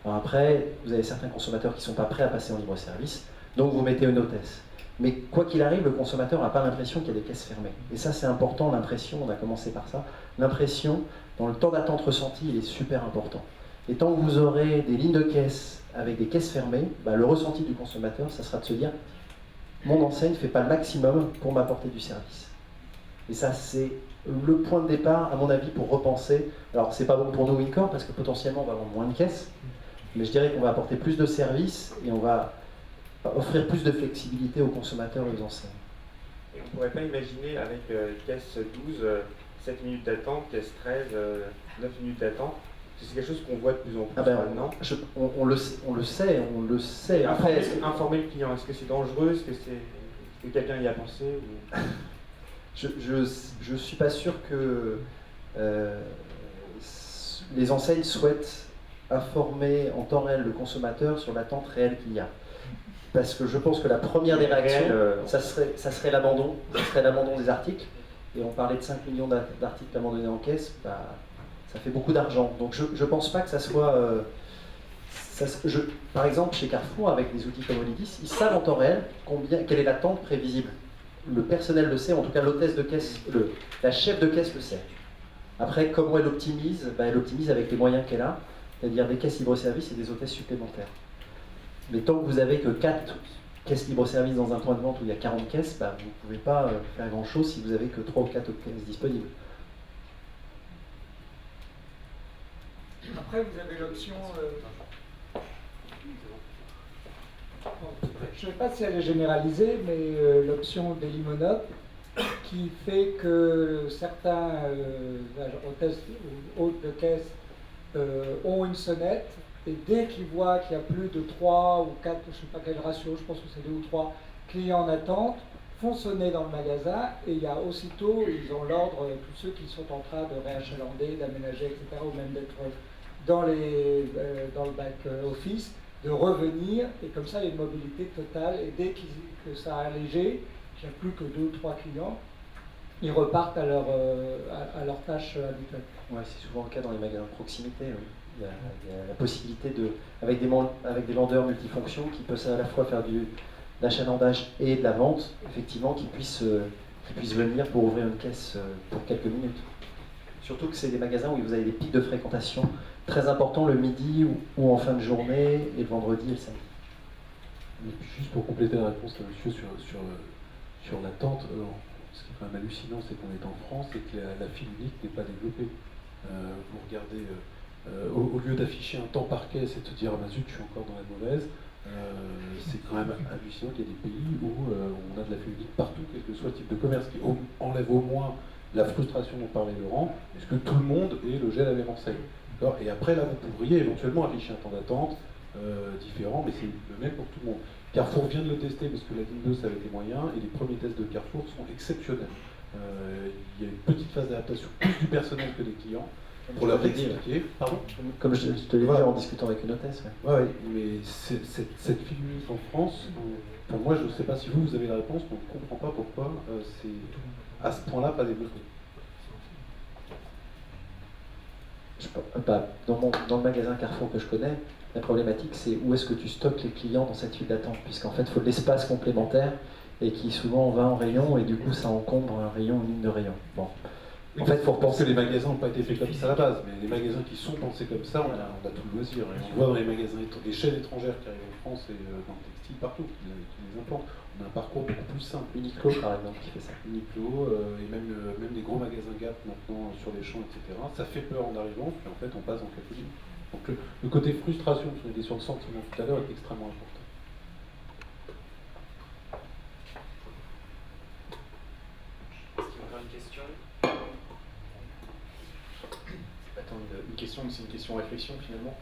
Alors après, vous avez certains consommateurs qui ne sont pas prêts à passer en libre service, donc vous mettez une hôtesse. Mais quoi qu'il arrive, le consommateur n'a pas l'impression qu'il y a des caisses fermées. Et ça, c'est important, l'impression, on a commencé par ça. L'impression, dans le temps d'attente ressenti, il est super important. Et tant que vous aurez des lignes de caisse avec des caisses fermées, le ressenti du consommateur, ça sera de se dire mon enseigne ne fait pas le maximum pour m'apporter du service. Et ça, c'est le point de départ, à mon avis, pour repenser. Alors, c'est pas bon pour nous, Wincor, parce que potentiellement, on va vendre moins de caisses. Mais je dirais qu'on va apporter plus de services et on va offrir plus de flexibilité aux consommateurs et aux enseignes. Et on ne pourrait pas imaginer avec caisse 12, 7 minutes d'attente, caisse 13, 9 minutes d'attente. C'est quelque chose qu'on voit de plus en plus maintenant. On le sait. Après, informer le client, est-ce que c'est dangereux? Est-ce que quelqu'un y a pensé ou... Je ne suis pas sûr que les enseignes souhaitent informer en temps réel le consommateur sur l'attente réelle qu'il y a. Parce que je pense que la première des réactions, ça serait l'abandon. Ça serait l'abandon des articles. Et on parlait de 5 millions d'articles abandonnés en caisse. Ça fait beaucoup d'argent. Donc je ne pense pas que ça soit... par exemple, chez Carrefour, avec des outils comme Olidis, ils savent en temps réel quelle est l'attente prévisible. Le personnel le sait, en tout cas l'hôtesse de caisse, la chef de caisse le sait. Après, comment elle optimise? Elle optimise avec les moyens qu'elle a, c'est-à-dire des caisses libre-service et des hôtesses supplémentaires. Mais tant que vous avez que 4 caisses libre-service dans un point de vente où il y a 40 caisses, vous ne pouvez pas faire grand-chose si vous n'avez que 3 ou 4 caisses disponibles. Après, vous avez l'option... Je ne sais pas si elle est généralisée, mais l'option Dailymonope qui fait que certains hôtesses ou hôtes de caisse ont une sonnette et dès qu'ils voient qu'il y a plus de 3 ou 4, je ne sais pas quel ratio, je pense que c'est 2 ou 3 clients en attente, font sonner dans le magasin et il y a aussitôt, ils ont l'ordre, tous ceux qui sont en train de réachalander, d'aménager, etc., ou même d'être dans le back-office, de revenir, et comme ça il y a une mobilité totale, et dès que ça a allégé, qu'il n'y a plus que 2 ou 3 clients, ils repartent à leur tâche habituelle. Ouais, c'est souvent le cas dans les magasins de proximité. Oui. Il y a la possibilité avec des vendeurs multifonctions qui peuvent à la fois faire de l'achalandage et de la vente, effectivement, qui puissent venir pour ouvrir une caisse pour quelques minutes. Surtout que c'est des magasins où vous avez des pics de fréquentation très importants le midi ou en fin de journée, et le vendredi et le samedi. Et puis juste pour compléter la réponse à monsieur sur l'attente, ce qui est quand même hallucinant, c'est qu'on est en France et que la file unique n'est pas développée. Vous regardez, au lieu d'afficher un temps par caisse et de se dire ah ben zut, je suis encore dans la mauvaise, c'est quand même hallucinant qu'il y ait des pays où on a de la file unique partout, quel que soit le type de commerce, qui enlève au moins la frustration dont parlait Laurent, puisque tout le monde ait le gel à même enseigne. Et après, là, vous pourriez éventuellement afficher un temps d'attente différent, mais c'est le même pour tout le monde. Carrefour vient de le tester parce que la ligne 2, ça avait des moyens, et les premiers tests de Carrefour sont exceptionnels. Il y a une petite phase d'adaptation, plus du personnel que des clients, pour leur expliquer. Pardon ? Comme je te l'ai dit en discutant avec une hôtesse. Ouais. Ouais, mais cette file unique en France, pour moi, je ne sais pas si vous avez la réponse, mais on ne comprend pas pourquoi c'est à ce point-là pas développé. Dans le magasin Carrefour que je connais, la problématique c'est où est-ce que tu stockes les clients dans cette file d'attente, puisqu'en fait il faut de l'espace complémentaire et qui souvent va en rayon et du coup ça encombre un rayon, une ligne de rayon. Bon. En fait, il faut repenser que les magasins n'ont pas été faits comme ça à la base, mais les magasins qui sont pensés comme ça, on a tout le loisir. Et on voit dans les magasins, les chaînes étrangères qui arrivent en France et dans le textile partout, qui les implantent. On a un parcours beaucoup plus simple. Uniqlo par exemple qui fait ça. Uniqlo et même des gros magasins Gap maintenant sur les champs, etc. Ça fait peur en arrivant, puis en fait on passe en quelques minutes. Donc le côté frustration, on était sur le sentiment tout à l'heure, est extrêmement important. Est-ce qu'il y a encore une question ? Attends, une question, c'est une question réflexion finalement.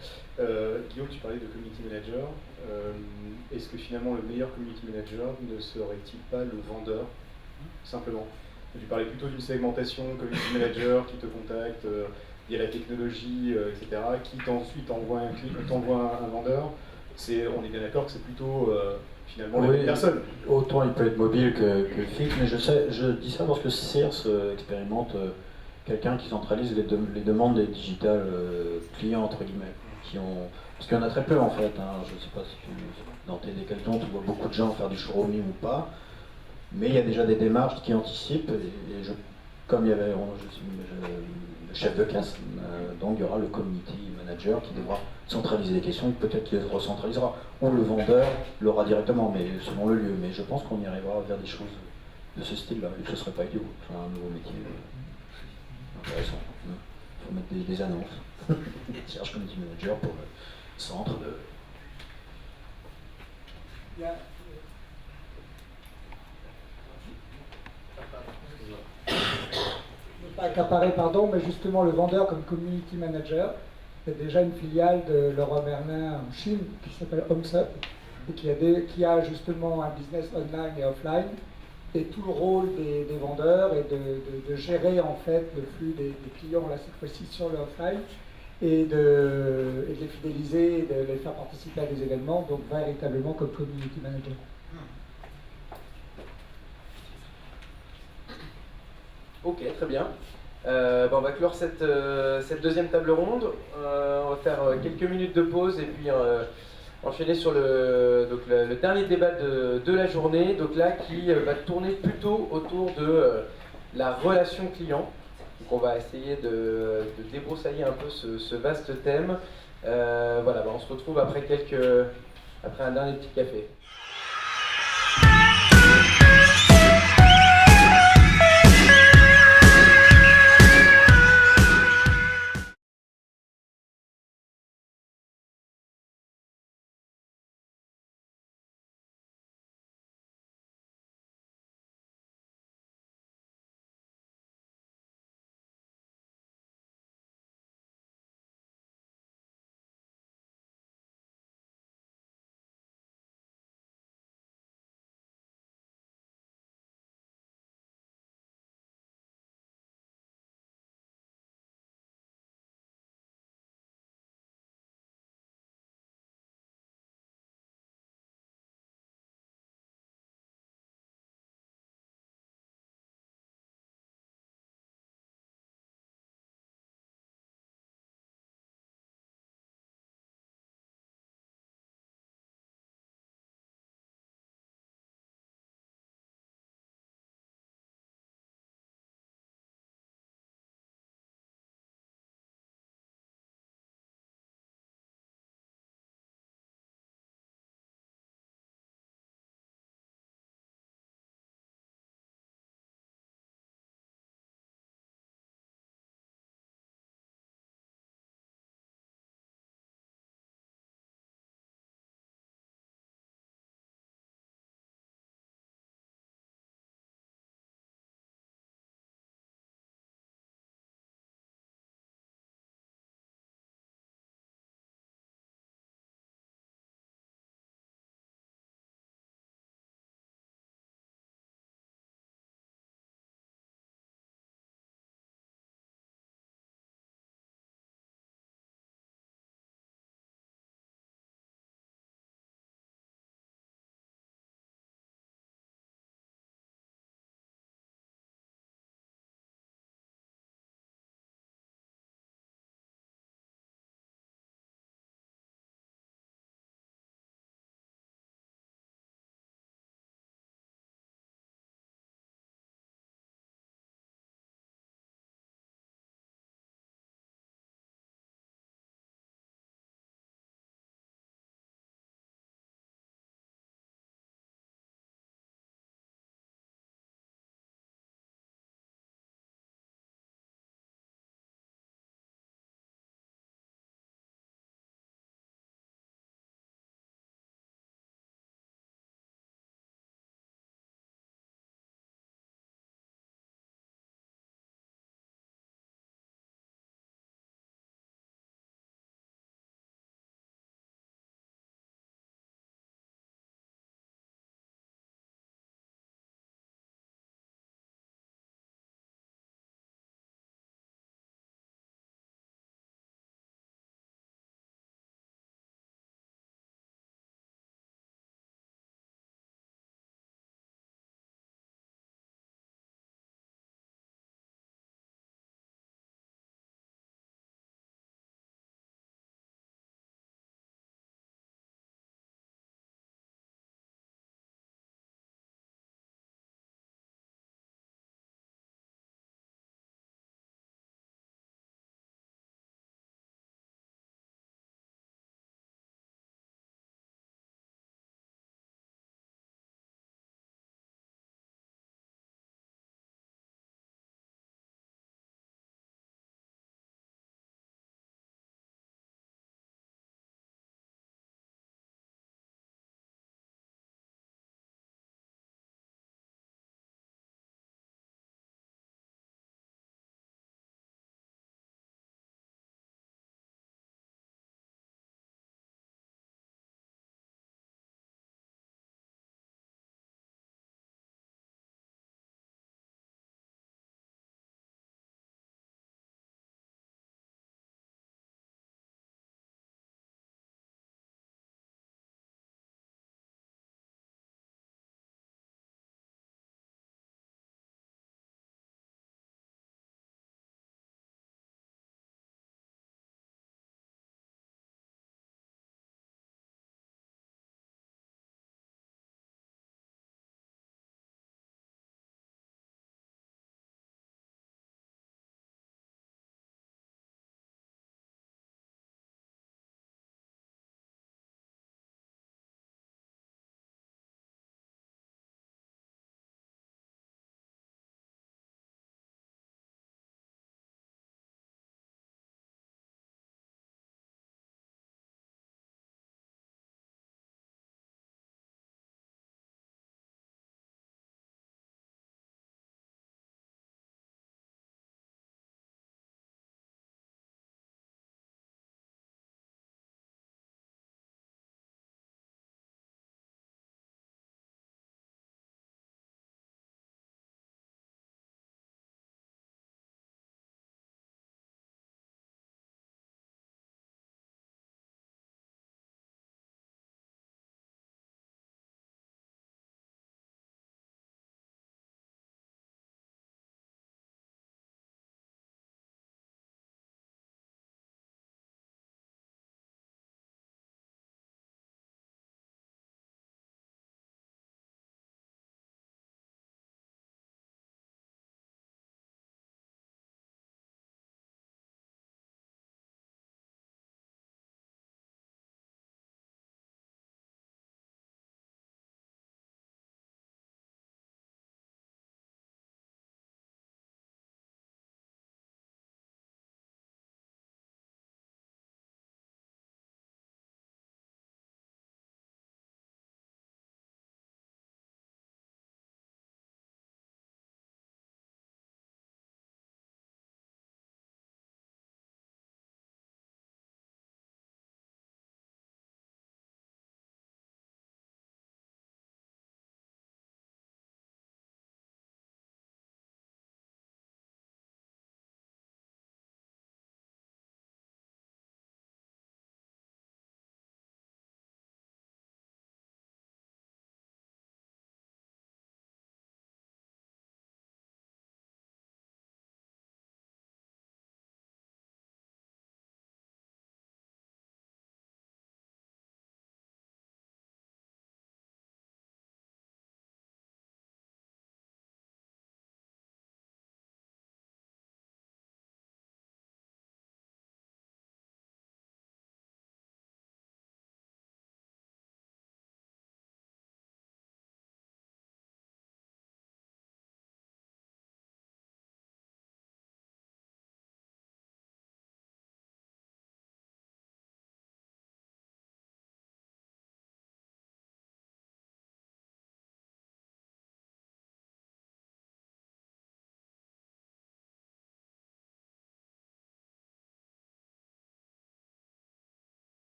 Guillaume, tu parlais de community manager. Est-ce que finalement le meilleur community manager ne serait-il pas le vendeur, simplement? Tu parlais plutôt d'une segmentation, community manager qui te contacte via la technologie, etc., qui ensuite t'envoie un vendeur. On est bien d'accord que c'est plutôt finalement les mêmes personnes. Autant il peut être mobile que fixe, mais je dis ça parce que Sears expérimente quelqu'un qui centralise les demandes des digital clients, entre guillemets, parce qu'il y en a très peu en fait. Je ne sais pas si dans tes décathlons tu vois beaucoup de gens faire du showrooming ou pas, mais il y a déjà des démarches qui anticipent, comme il y avait le chef de caisse, donc il y aura le community manager qui devra centraliser les questions, peut-être qu'il les recentralisera, ou le vendeur l'aura directement, mais selon le lieu. Mais je pense qu'on y arrivera vers des choses de ce style-là, et que ce ne serait pas idiot. C'est un nouveau métier intéressant. Il faut mettre des annonces. Cherche community manager pour le centre de... Pas accaparé, pardon, mais justement le vendeur comme community manager, il y a déjà une filiale de Leroy Merlin en Chine qui s'appelle HomeSup et qui a justement un business online et offline, et tout le rôle des vendeurs est de gérer en fait le flux des clients, là cette fois-ci sur le offline, et de les fidéliser et de les faire participer à des événements, donc véritablement comme community manager. Ok, très bien. On va clore cette deuxième table ronde. On va faire quelques minutes de pause et puis enchaîner sur le dernier débat de la journée, donc là qui va tourner plutôt autour de la relation client. Donc on va essayer de débroussailler un peu ce vaste thème. On se retrouve après un dernier petit café.